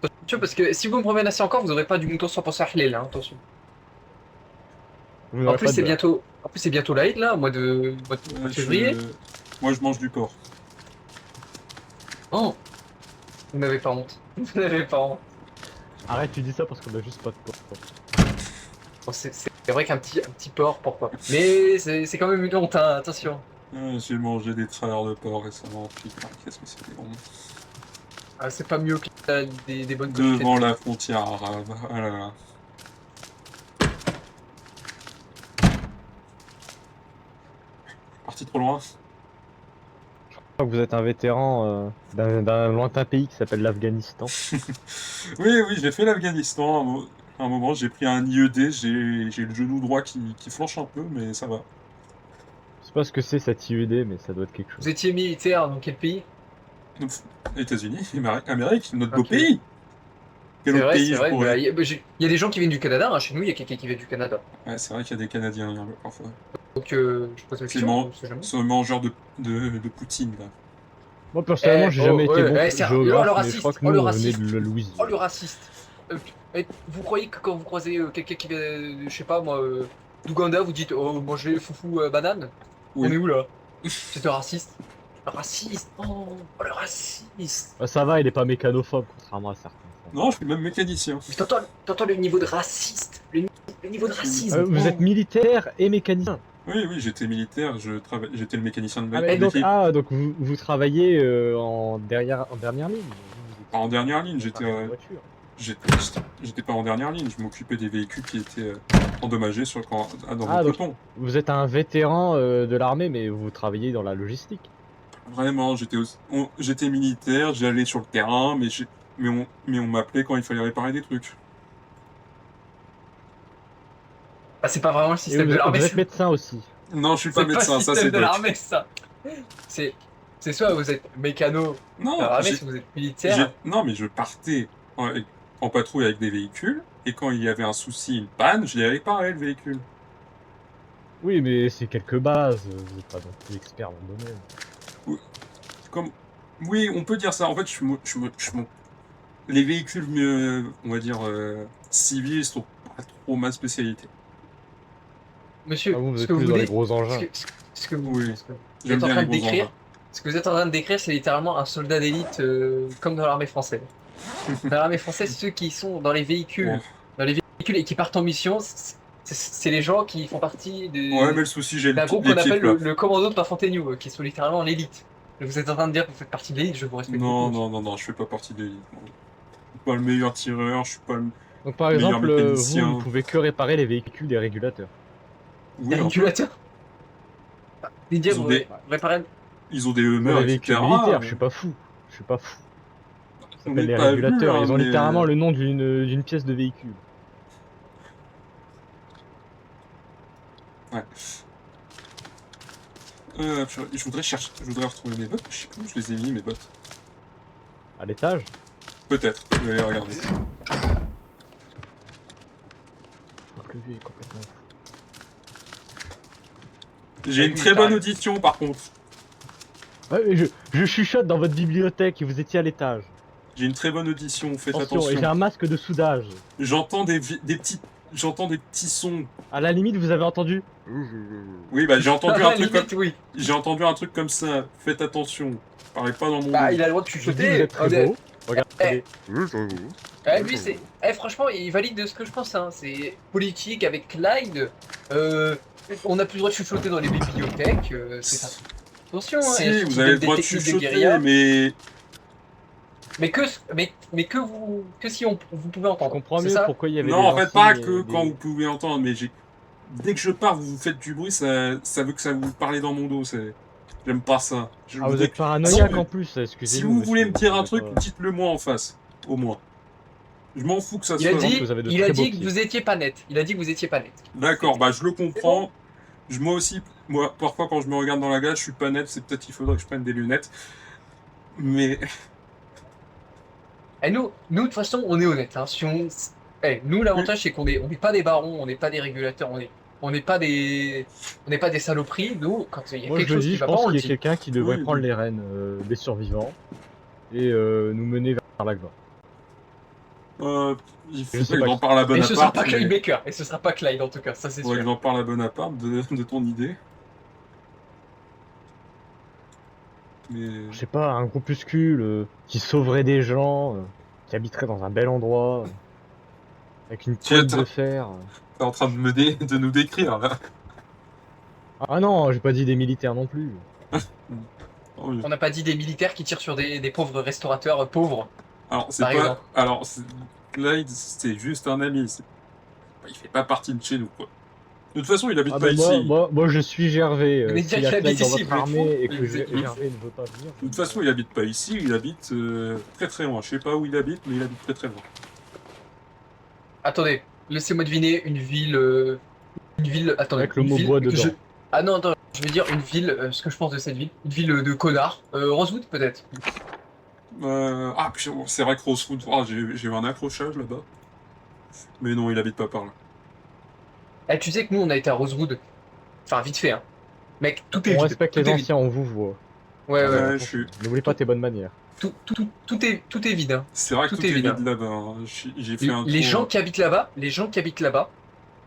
Speaker 3: Attention, parce que si vous me menacez encore, vous n'aurez pas du mouton 100% halal, hein, attention.
Speaker 2: Vous n'aurez pas de beurre.
Speaker 3: En plus, c'est bientôt l'Aïd, là, mois de février.
Speaker 1: Moi, je mange du porc.
Speaker 3: Oh, vous n'avez pas honte. Vous n'avez pas honte.
Speaker 2: Arrête, tu dis ça parce qu'on a juste pas de porc.
Speaker 3: Bon, c'est vrai qu'un petit porc, pourquoi. Mais c'est quand même une honte, hein, attention.
Speaker 1: J'ai mangé des travers de porc récemment. Putain, qu'est-ce que c'était bon.
Speaker 3: Ah, c'est pas mieux que des bonnes côtelettes.
Speaker 1: Devant la frontière arabe. Ah là là. Parti trop loin.
Speaker 2: Je crois que vous êtes un vétéran d'un lointain pays qui s'appelle l'Afghanistan.
Speaker 1: Oui, j'ai fait l'Afghanistan. À un moment, j'ai pris un IED. J'ai le genou droit qui flanche un peu, mais ça va.
Speaker 2: Je sais pas ce que c'est cette IED, mais ça doit être quelque chose.
Speaker 3: Vous étiez militaire dans quel pays?
Speaker 1: États-Unis, Amérique, notre beau
Speaker 3: Ok.
Speaker 1: pays. Quel autre pays
Speaker 3: C'est
Speaker 1: je
Speaker 3: vrai.
Speaker 1: pourrais...
Speaker 3: Il y a des gens qui viennent du Canada, hein. Chez nous, il y a quelqu'un qui vient du Canada.
Speaker 1: Ouais, c'est vrai qu'il y a des Canadiens parfois.
Speaker 3: Donc, je pose la
Speaker 1: C'est
Speaker 3: question, on sait jamais.
Speaker 1: ce mangeur de poutine, là.
Speaker 2: Moi personnellement, j'ai jamais été bon
Speaker 3: ouais,
Speaker 2: géographe,
Speaker 3: le
Speaker 2: mais je
Speaker 3: raciste,
Speaker 2: crois que
Speaker 3: oh,
Speaker 2: nous
Speaker 3: le
Speaker 2: on venait
Speaker 3: raciste.
Speaker 2: de la Louisiane.
Speaker 3: Oh, le raciste. Vous croyez que quand vous croisez quelqu'un qui vient, je sais pas moi, d'Ouganda, vous dites oh manger foufou banane?
Speaker 1: Oui.
Speaker 3: On est où là? C'est un raciste. Le raciste. Oh, le raciste.
Speaker 2: Ah, ça va, il est pas mécanophobe, contrairement à certains.
Speaker 1: Non, je suis même mécanicien.
Speaker 3: Mais t'entends le niveau de raciste, le niveau de racisme.
Speaker 2: Vous êtes militaire et mécanicien.
Speaker 1: Oui, j'étais militaire, j'étais le mécanicien de
Speaker 2: Ah, mais donc,
Speaker 1: l'équipe.
Speaker 2: vous travaillez en dernière ligne.
Speaker 1: Pas en dernière ligne,
Speaker 2: Enfin, une voiture.
Speaker 1: j'étais pas en dernière ligne, je m'occupais des véhicules qui étaient endommagés dans
Speaker 2: Ah,
Speaker 1: le
Speaker 2: donc-
Speaker 1: peloton.
Speaker 2: Vous êtes un vétéran de l'armée, mais vous travaillez dans la logistique.
Speaker 1: Vraiment, j'étais militaire, j'allais sur le terrain, mais on m'appelait quand il fallait réparer des trucs.
Speaker 3: Ah, c'est pas vraiment le
Speaker 2: Et
Speaker 3: système
Speaker 2: vous,
Speaker 3: de l'armée.
Speaker 2: vous êtes médecin aussi.
Speaker 1: Non, je suis pas
Speaker 3: C'est pas
Speaker 1: médecin,
Speaker 3: le
Speaker 1: ça
Speaker 3: système
Speaker 1: c'est
Speaker 3: de
Speaker 1: Doc.
Speaker 3: l'armée, ça. C'est soit vous êtes mécano
Speaker 1: Non,
Speaker 3: de l'armée,
Speaker 1: j'ai-
Speaker 3: soit vous êtes militaire.
Speaker 1: non, mais je partais en patrouille avec des véhicules, et quand il y avait un souci, une panne, je les réparais le véhicule.
Speaker 2: Oui, mais c'est quelques bases. Vous n'êtes pas non plus expert dans le domaine.
Speaker 1: Oui, on peut dire ça. En fait, les véhicules, on va dire, civils sont pas trop ma spécialité.
Speaker 3: Monsieur,
Speaker 2: Ah, vous
Speaker 3: ce
Speaker 2: êtes
Speaker 3: que vous
Speaker 2: plus dans les
Speaker 3: voulez,
Speaker 2: gros engins.
Speaker 3: ce que vous,
Speaker 1: Oui,
Speaker 3: ce que vous
Speaker 1: J'aime
Speaker 3: êtes en
Speaker 1: bien
Speaker 3: train
Speaker 1: les
Speaker 3: de
Speaker 1: gros
Speaker 3: décrire,
Speaker 1: engins.
Speaker 3: ce que vous êtes en train de décrire, c'est littéralement un soldat d'élite comme dans l'armée française. Dans l'armée française, ceux qui sont dans les véhicules, et qui partent en mission, c'est les gens qui font partie
Speaker 1: Ouais, mais le souci, j'ai
Speaker 3: d'un groupe qu'on
Speaker 1: l'équipe
Speaker 3: appelle
Speaker 1: là.
Speaker 3: le commando de Pafantenou, qui sont littéralement l'élite. Vous êtes en train de dire que vous faites partie de l'élite, je vous respecte
Speaker 1: Non,
Speaker 3: beaucoup.
Speaker 1: je fais pas partie de l'élite. Non. Je suis pas le meilleur tireur, je suis pas le.
Speaker 2: Donc par
Speaker 1: meilleur
Speaker 2: exemple,
Speaker 1: mécanicien.
Speaker 2: vous pouvez que réparer les véhicules des régulateurs.
Speaker 1: Oui,
Speaker 3: Les
Speaker 1: un peu.
Speaker 3: régulateurs. Didier,
Speaker 1: Ils ont
Speaker 3: vous
Speaker 1: des-
Speaker 3: réparez.
Speaker 1: Ils ont des
Speaker 2: Pour
Speaker 1: humeurs,
Speaker 2: les véhicules
Speaker 1: etc.
Speaker 2: militaires, je suis pas fou. Je suis pas fou. Ça
Speaker 1: On
Speaker 2: s'appelle
Speaker 1: n'est
Speaker 2: les
Speaker 1: pas
Speaker 2: régulateurs,
Speaker 1: vu, hein,
Speaker 2: ils ont
Speaker 1: mais-
Speaker 2: littéralement le nom d'une pièce de véhicule.
Speaker 1: Ouais. Je voudrais retrouver mes bottes. Je sais plus où je les ai mis, mes bottes.
Speaker 2: À l'étage.
Speaker 1: Peut-être, je vais aller regarder.
Speaker 2: Le vieux est complètement fou.
Speaker 1: J'ai une très bonne audition par contre.
Speaker 2: Ouais, mais je chuchote dans votre bibliothèque et vous étiez à l'étage.
Speaker 1: J'ai une très bonne audition, faites
Speaker 2: Attention, et j'ai
Speaker 1: attention.
Speaker 2: un masque de soudage.
Speaker 1: J'entends des petits sons.
Speaker 2: À la limite, vous avez entendu.
Speaker 1: Oui, bah j'ai entendu un truc comme
Speaker 3: Oui.
Speaker 1: j'ai entendu un truc comme ça. Faites attention. Parlez pas dans mon
Speaker 3: Bah,
Speaker 1: dos.
Speaker 3: il a le droit de
Speaker 2: Je dis,
Speaker 3: chuchoter.
Speaker 2: vous êtes très beau. Regardez.
Speaker 3: Lui, c'est. Franchement, il valide de ce que je pense. Hein. C'est politique avec Clyde. On n'a plus le droit de chuchoter dans les bibliothèques. C'est ça. Attention, hein, il y a
Speaker 1: Si,
Speaker 3: ceux
Speaker 1: vous
Speaker 3: qui
Speaker 1: avez le
Speaker 3: donnent des
Speaker 1: droit de
Speaker 3: techniques
Speaker 1: chuchoter,
Speaker 3: guérilla.
Speaker 1: mais
Speaker 3: Mais que si vous pouvez
Speaker 2: Je
Speaker 3: entendre.
Speaker 2: comprends
Speaker 3: C'est
Speaker 2: mieux
Speaker 3: ça.
Speaker 2: pourquoi il y avait
Speaker 1: non,
Speaker 2: des
Speaker 1: en fait
Speaker 2: insignes
Speaker 1: pas
Speaker 2: et
Speaker 1: que
Speaker 2: des-
Speaker 1: quand vous pouvez entendre, mais dès que je pars, vous faites du bruit, ça veut que ça vous parle dans mon dos. J'aime pas ça.
Speaker 2: Ah, vous êtes
Speaker 1: Si
Speaker 2: paranoïaque
Speaker 1: vous-
Speaker 2: en plus, excusez-moi.
Speaker 1: Si vous voulez me dire un
Speaker 2: monsieur,
Speaker 1: truc,
Speaker 2: pas-
Speaker 1: dites-le moi en face, au moins. Je m'en fous que ça
Speaker 3: Il a
Speaker 1: soit...
Speaker 2: pense
Speaker 3: dit,
Speaker 2: que vous avez de
Speaker 3: il a
Speaker 2: très beaux
Speaker 3: dit que
Speaker 2: pieds.
Speaker 3: vous étiez pas net. Il a dit que vous étiez pas net.
Speaker 1: D'accord, bah je le comprends. Moi aussi, moi, parfois quand je me regarde dans la glace, je suis pas net, c'est peut-être qu'il faudrait que je prenne des lunettes. Mais
Speaker 3: Et nous de toute façon, on est honnête. Hein. Si on... nous, l'avantage, c'est on n'est pas des barons, on n'est pas des régulateurs, on n'est pas des saloperies. Nous, quand il y a
Speaker 2: Moi, je
Speaker 3: quelque
Speaker 2: le
Speaker 3: chose
Speaker 2: dis,
Speaker 3: qui
Speaker 2: je
Speaker 3: va pas,
Speaker 2: pense
Speaker 3: on
Speaker 2: qu'il
Speaker 3: le
Speaker 2: y a
Speaker 3: dit.
Speaker 2: quelqu'un qui devrait
Speaker 1: Oui,
Speaker 2: prendre
Speaker 1: oui.
Speaker 2: les rênes des survivants et nous mener vers la gloire.
Speaker 1: il
Speaker 2: Je sais
Speaker 1: faudrait que
Speaker 2: pas
Speaker 1: j'en
Speaker 2: qui.
Speaker 1: parle à
Speaker 3: Et ce sera
Speaker 1: Bonaparte,
Speaker 3: pas Clyde
Speaker 1: mais
Speaker 3: Baker. Et ce sera pas Clyde, en tout cas. Ça, c'est
Speaker 1: faudrait que
Speaker 3: sûr.
Speaker 1: j'en parle à Bonaparte de ton idée. Mais
Speaker 2: Je sais pas, un groupuscule qui sauverait des gens, qui habiterait dans un bel endroit, avec une
Speaker 1: tu es
Speaker 2: colonne de fer.
Speaker 1: t'es en train de de nous décrire là.
Speaker 2: Ah non, j'ai pas dit des militaires non plus.
Speaker 1: Oh, oui.
Speaker 3: On n'a pas dit des militaires qui tirent sur des pauvres restaurateurs pauvres,
Speaker 1: Alors c'est
Speaker 3: par
Speaker 1: pas,
Speaker 3: exemple.
Speaker 1: alors Clyde, c'est juste un ami. Il fait pas partie de chez nous quoi. De toute façon, il habite
Speaker 2: Ah
Speaker 1: pas
Speaker 2: ben
Speaker 1: ici.
Speaker 2: moi je suis Gervais.
Speaker 3: Venez
Speaker 2: S'il
Speaker 3: dire
Speaker 2: y a
Speaker 3: qu'il habite
Speaker 2: Clyde dans
Speaker 3: ici,
Speaker 2: votre
Speaker 3: vous êtes fou.
Speaker 2: armée et que
Speaker 3: Vous êtes-
Speaker 2: Gervais ne veut pas venir,
Speaker 1: De toute façon, il habite pas ici, il habite très très loin. Je sais pas où il habite, mais il habite très très loin.
Speaker 3: Attendez, laissez-moi deviner une ville. Attendez,
Speaker 2: avec le
Speaker 3: une
Speaker 2: mot
Speaker 3: ville.
Speaker 2: bois
Speaker 3: que
Speaker 2: dedans.
Speaker 3: Ah non, attends, je vais dire une ville. Ce que je pense de cette ville, une ville de connards. Rosewood peut-être.
Speaker 1: Ah, puis, c'est vrai que Rosewood, ah, j'ai eu un accrochage là-bas. Mais non, il habite pas par là.
Speaker 3: Eh, tu sais que nous, on a été à Rosewood. Enfin, vite fait, hein. Mec, tout est
Speaker 2: On
Speaker 3: vide.
Speaker 2: respecte
Speaker 3: Tout
Speaker 2: les
Speaker 3: est vide.
Speaker 2: anciens, on vous voit.
Speaker 3: Ouais, ouais.
Speaker 1: Ouais,
Speaker 2: Attention, n'oublie pas tes bonnes manières.
Speaker 3: Tout est vide. Hein.
Speaker 1: c'est vrai que
Speaker 3: Tout
Speaker 1: tout
Speaker 3: est
Speaker 1: est
Speaker 3: vide,
Speaker 1: vide là-bas. Hein. J'ai fait un
Speaker 3: Les
Speaker 1: tour.
Speaker 3: gens qui habitent là-bas,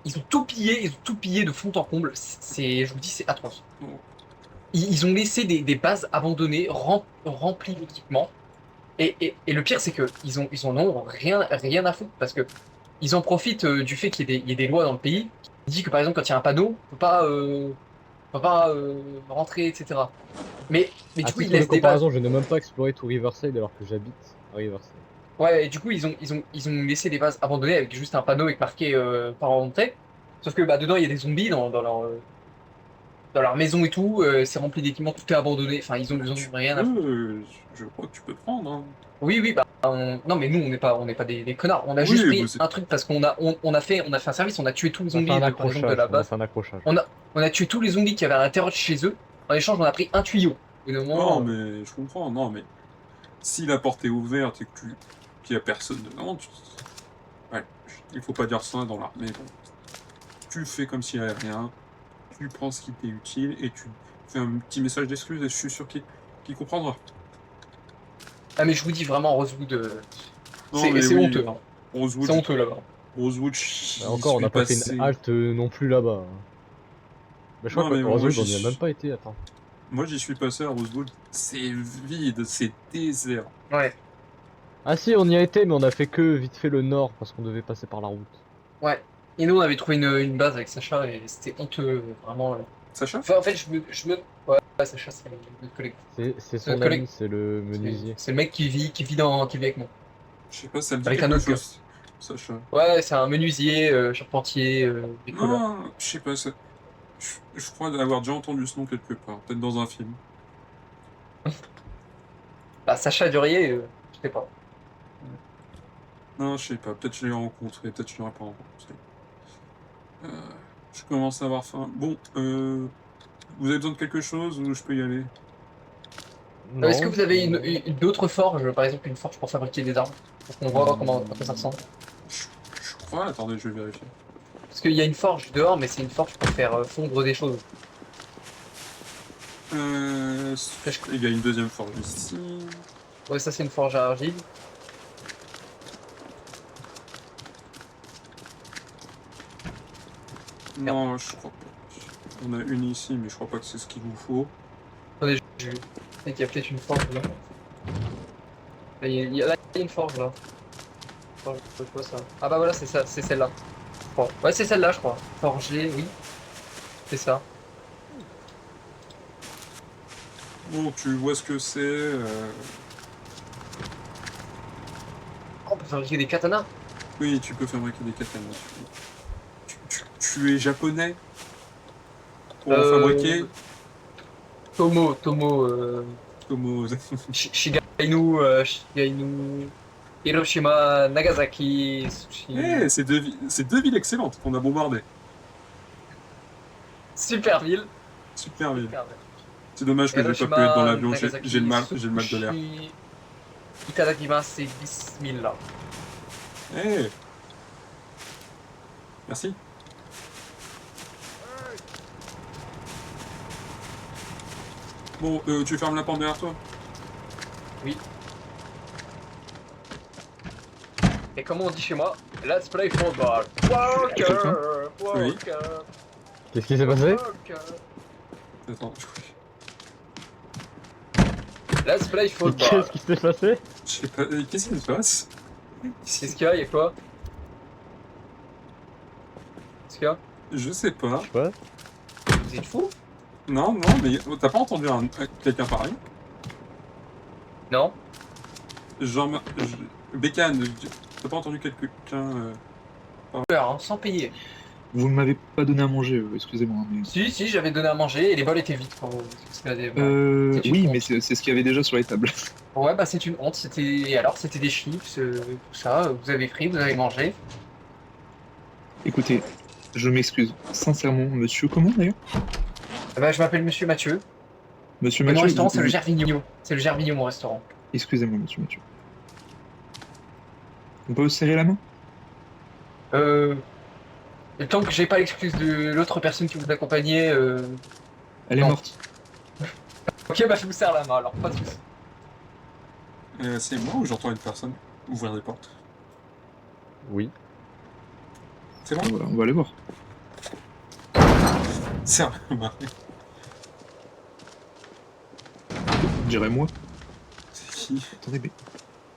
Speaker 3: ils ont tout pillé, de fond en comble. Je vous dis, c'est atroce. Ils ont laissé des bases abandonnées, remplies d'équipements. Et le pire, c'est que ils en ont rien à foutre parce que ils en profitent du fait il y ait des lois dans le pays qui dit que par exemple quand il y a un panneau, on peut pas rentrer, etc. Mais
Speaker 2: À
Speaker 3: du coup ils
Speaker 2: titre de
Speaker 3: laissent des bases.
Speaker 2: comparaison, je n'ai même pas exploré tout Riverside alors que j'habite à Riverside.
Speaker 3: Ouais, et du coup ils ont laissé des bases abandonnées avec juste un panneau avec marqué pas rentrer. Sauf que bah dedans il y a des zombies dans leur maison et tout. C'est rempli d'équipements, tout est abandonné. Enfin ils ont rien à foutre.
Speaker 1: Je crois que tu peux prendre. Hein.
Speaker 3: Oui, bah, non, mais nous, on n'est pas des connards. On a
Speaker 1: Oui,
Speaker 3: juste pris
Speaker 1: vous-
Speaker 3: un truc parce on a fait un service, on a tué tous les
Speaker 2: On a fait
Speaker 3: zombies,
Speaker 2: un
Speaker 3: par exemple, de
Speaker 2: accrochage.
Speaker 3: la
Speaker 2: On a
Speaker 3: base.
Speaker 2: fait un accrochage.
Speaker 3: On a tué tous les zombies qui avaient à l'intérieur de chez eux. En échange, on a pris un tuyau. Au bout d'un moment,
Speaker 1: Non, mais je comprends. Non, mais si la porte est ouverte et qu'il y a personne dedans, ouais, il faut pas dire ça dans l'armée. Bon. Tu fais comme s'il n'y avait rien. Tu prends ce qui t'est utile et tu fais un petit message d'excuse et je suis sûr qu'il comprendra.
Speaker 3: Ah, mais je vous dis vraiment, Rosewood,
Speaker 1: Non, mais
Speaker 3: c'est
Speaker 1: oui,
Speaker 3: honteux. Hein.
Speaker 1: Rosewood,
Speaker 3: C'est honteux là-bas.
Speaker 1: Rosewood, j'y
Speaker 2: Encore, on
Speaker 1: suis
Speaker 2: n'a pas fait
Speaker 1: passé.
Speaker 2: une halte non plus là-bas. Mais je crois
Speaker 1: Non,
Speaker 2: que
Speaker 1: mais moi,
Speaker 2: Rosewood, on
Speaker 1: j'y
Speaker 2: n'y a même
Speaker 1: suis-
Speaker 2: pas été. Attends.
Speaker 1: Moi, j'y suis passé à Rosewood. C'est vide, c'est désert.
Speaker 3: Ouais,
Speaker 2: Ah si, on y a été, mais on a fait que vite fait le nord parce qu'on devait passer par la route.
Speaker 3: ouais. Et nous, on avait trouvé une base avec Sacha et c'était honteux, vraiment.
Speaker 1: Sacha
Speaker 3: Enfin, en fait, ouais, Sacha, c'est notre collègue.
Speaker 2: C'est son
Speaker 3: Notre
Speaker 2: ami,
Speaker 3: collègue.
Speaker 2: c'est le menuisier.
Speaker 3: C'est le mec qui vit avec moi.
Speaker 1: Je sais pas, ça me dit
Speaker 3: Avec un
Speaker 1: quelque
Speaker 3: autre
Speaker 1: chose. Sacha.
Speaker 3: Ouais, c'est un menuisier, charpentier, bricoleur.
Speaker 1: Non, je sais pas, je crois avoir déjà entendu ce nom quelque part, peut-être dans un film.
Speaker 3: Bah, Sacha Durier, je sais pas.
Speaker 1: Non, je sais pas, peut-être je l'ai rencontré, peut-être je l'aurais pas rencontré. Je commence à avoir faim. Bon, vous avez besoin de quelque chose ou je peux y aller?
Speaker 2: Non,
Speaker 3: Est-ce que vous avez une autre forge, par exemple une forge pour fabriquer des armes? Pour qu'on voit à quoi ça ressemble.
Speaker 1: Je crois, attendez, je vais vérifier.
Speaker 3: Parce qu'il y a une forge dehors, mais c'est une forge pour faire fondre des choses.
Speaker 1: Il y a une deuxième forge ici.
Speaker 3: Ouais, ça c'est une forge à argile.
Speaker 1: Non, je crois pas. On a une ici, mais je crois pas que c'est ce qu'il vous faut.
Speaker 3: Attendez, je sais qu'il y a peut-être une forge là. Là, il y a une forge là. Forge, c'est quoi ça? Ah bah voilà, c'est ça, c'est celle-là. Je crois. Ouais, c'est celle-là, je crois. Forgée, oui. C'est ça.
Speaker 1: Bon, tu vois ce que c'est.
Speaker 3: Oh, on peut fabriquer des katanas.
Speaker 1: Oui, tu peux fabriquer des katanas. Tu es japonais pour en fabriquer
Speaker 3: Tomo,
Speaker 1: comme
Speaker 3: Shigainu, Hiroshima, Nagasaki, Sushi.
Speaker 1: Eh, c'est deux villes excellentes qu'on a bombardées.
Speaker 3: Super ville.
Speaker 1: Super ville.
Speaker 3: Super ville.
Speaker 1: C'est dommage que j'ai pas pu
Speaker 3: Hiroshima,
Speaker 1: être dans l'avion,
Speaker 3: Nagasaki,
Speaker 1: j'ai le mal de l'air.
Speaker 3: Sushi, Itadakimasu, c'est 10 000 là.
Speaker 1: Eh. Merci. Bon, tu fermes la porte derrière toi?
Speaker 3: Oui. Et comment on dit chez moi? Let's play football. Walker,
Speaker 1: Oui.
Speaker 3: Walker,
Speaker 2: Qu'est-ce qui s'est passé?
Speaker 3: Walker.
Speaker 1: Attends,
Speaker 3: Let's play football.
Speaker 2: Qu'est-ce qui s'est passé?
Speaker 1: je sais pas, qu'est-ce qui se passe?
Speaker 3: Qu'est-ce qu'il y a? Y'a quoi? Qu'est-ce qu'il y a?
Speaker 1: Je sais pas.
Speaker 2: Je sais pas.
Speaker 3: Vous êtes fous?
Speaker 1: Non, non, mais t'as pas entendu quelqu'un parler?
Speaker 3: Non?
Speaker 1: Jean... Bécane, t'as pas entendu quelqu'un...
Speaker 3: Hein, sans payer.
Speaker 4: Vous ne m'avez pas donné à manger, excusez-moi. Mais...
Speaker 3: Si, j'avais donné à manger et les bols étaient vides quand vous C'est une
Speaker 4: oui,
Speaker 3: honte.
Speaker 4: mais c'est ce qu'il y avait déjà sur les tables.
Speaker 3: Ouais, bah c'est une honte. Et alors, c'était des chips, tout ça. Vous avez pris, vous avez mangé.
Speaker 4: Écoutez, je m'excuse. Sincèrement, monsieur, comment d'ailleurs?
Speaker 3: Bah, je m'appelle Monsieur Mathieu.
Speaker 4: Monsieur
Speaker 3: Et mon
Speaker 4: Mathieu.
Speaker 3: restaurant, c'est le Gervinho. C'est le Gervinho, mon restaurant.
Speaker 4: Excusez-moi, monsieur Mathieu. On peut vous serrer la main?
Speaker 3: Le temps que j'ai pas l'excuse de l'autre personne qui vous accompagnait.
Speaker 4: Elle est
Speaker 3: Non.
Speaker 4: morte.
Speaker 3: Ok, bah je vous serre la main alors, pas de soucis.
Speaker 1: c'est moi ou j'entends une personne ouvrir des portes?
Speaker 2: Oui.
Speaker 1: C'est moi?
Speaker 4: Voilà, on va aller voir.
Speaker 1: C'est un...
Speaker 4: Je dirais moi.
Speaker 1: C'est qui?
Speaker 4: Attendez, mais...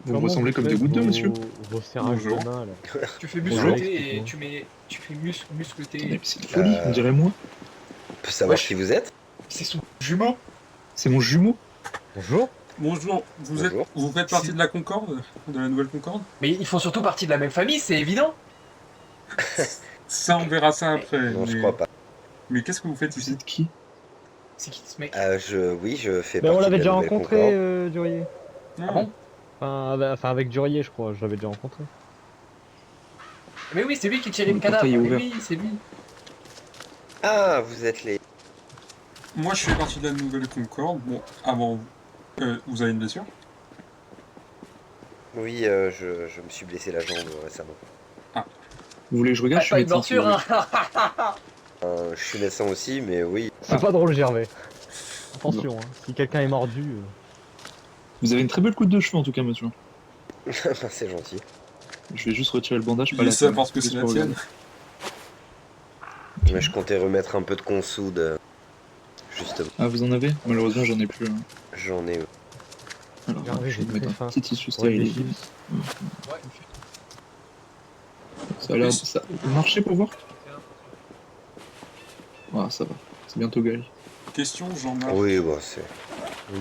Speaker 4: Vous me
Speaker 2: Comment
Speaker 4: ressemblez comme des
Speaker 2: faites
Speaker 4: gouttes d'eau, monsieur?
Speaker 2: Vos serrages de
Speaker 1: Bonjour.
Speaker 2: main, là.
Speaker 3: Tu fais
Speaker 4: Bonjour.
Speaker 3: muscleter et tu fais
Speaker 4: Attendez,
Speaker 3: muscleter.
Speaker 4: mais c'est de folie, on dirait moi.
Speaker 5: On peut savoir
Speaker 3: Wesh.
Speaker 5: qui vous êtes?
Speaker 3: C'est son jumeau.
Speaker 4: C'est mon jumeau.
Speaker 2: Bonjour.
Speaker 1: Bonjour,
Speaker 5: Bonjour.
Speaker 1: vous faites partie de la Concorde? De la Nouvelle Concorde?
Speaker 3: Mais ils font surtout partie de la même famille, c'est évident.
Speaker 1: Ça, on verra ça après.
Speaker 5: Non, je
Speaker 1: mais-
Speaker 5: crois pas.
Speaker 1: Mais qu'est-ce que vous faites
Speaker 4: Vous
Speaker 1: ici?
Speaker 4: êtes qui?
Speaker 3: C'est qui ce mec?
Speaker 5: Oui, je fais
Speaker 2: Ben, on
Speaker 5: partie
Speaker 2: l'avait
Speaker 5: de la
Speaker 2: déjà
Speaker 5: Nouvelle
Speaker 2: rencontré,
Speaker 5: Concorde.
Speaker 2: Durier.
Speaker 3: Ah bon?
Speaker 2: Enfin, avec Durier, je crois, je l'avais déjà rencontré.
Speaker 3: Mais oui, c'est lui qui tirait le
Speaker 4: Le
Speaker 3: cadavre.
Speaker 4: portail est
Speaker 3: Mais
Speaker 4: ouvert.
Speaker 3: oui, c'est lui.
Speaker 5: Ah, vous êtes les...
Speaker 1: Moi, je fais partie de la Nouvelle Concorde. Bon, avant vous avez une blessure?
Speaker 5: Oui, je me suis blessé la jambe récemment.
Speaker 4: Vous voulez que je regarde?
Speaker 3: Ah,
Speaker 4: Je suis
Speaker 3: pas une
Speaker 4: médecin, si vous
Speaker 3: morsure,
Speaker 4: voulez.
Speaker 3: hein.
Speaker 5: Je suis médecin aussi, mais oui.
Speaker 2: C'est
Speaker 4: Ah.
Speaker 2: pas drôle, Gervais. Attention, hein. Si quelqu'un est mordu...
Speaker 4: Vous avez une très belle coupe de cheveux en tout cas, monsieur.
Speaker 5: Ben, c'est gentil.
Speaker 4: Je vais juste retirer le bandage.
Speaker 1: Je
Speaker 4: Pas
Speaker 1: dis
Speaker 4: la
Speaker 1: ça
Speaker 4: table,
Speaker 1: parce que
Speaker 4: juste
Speaker 1: c'est la
Speaker 4: pour
Speaker 1: tienne.
Speaker 4: regarder.
Speaker 5: Mais je comptais remettre un peu de consoude. Justement,
Speaker 4: Ah, vous en avez? Malheureusement, j'en ai plus. Hein.
Speaker 5: j'en ai...
Speaker 4: Alors,
Speaker 2: Regardez,
Speaker 4: je vais
Speaker 2: j'ai
Speaker 4: mettre
Speaker 2: très faim.
Speaker 4: un petit tissu
Speaker 2: Pour les
Speaker 4: stérile.
Speaker 2: chips.
Speaker 3: Ouais.
Speaker 4: Ça a l'air... Ça marcher pour voir? Ah, ça va. C'est bientôt guéri.
Speaker 1: Question, Jean-Marc.
Speaker 5: Oui, bon, c'est...
Speaker 2: Oui.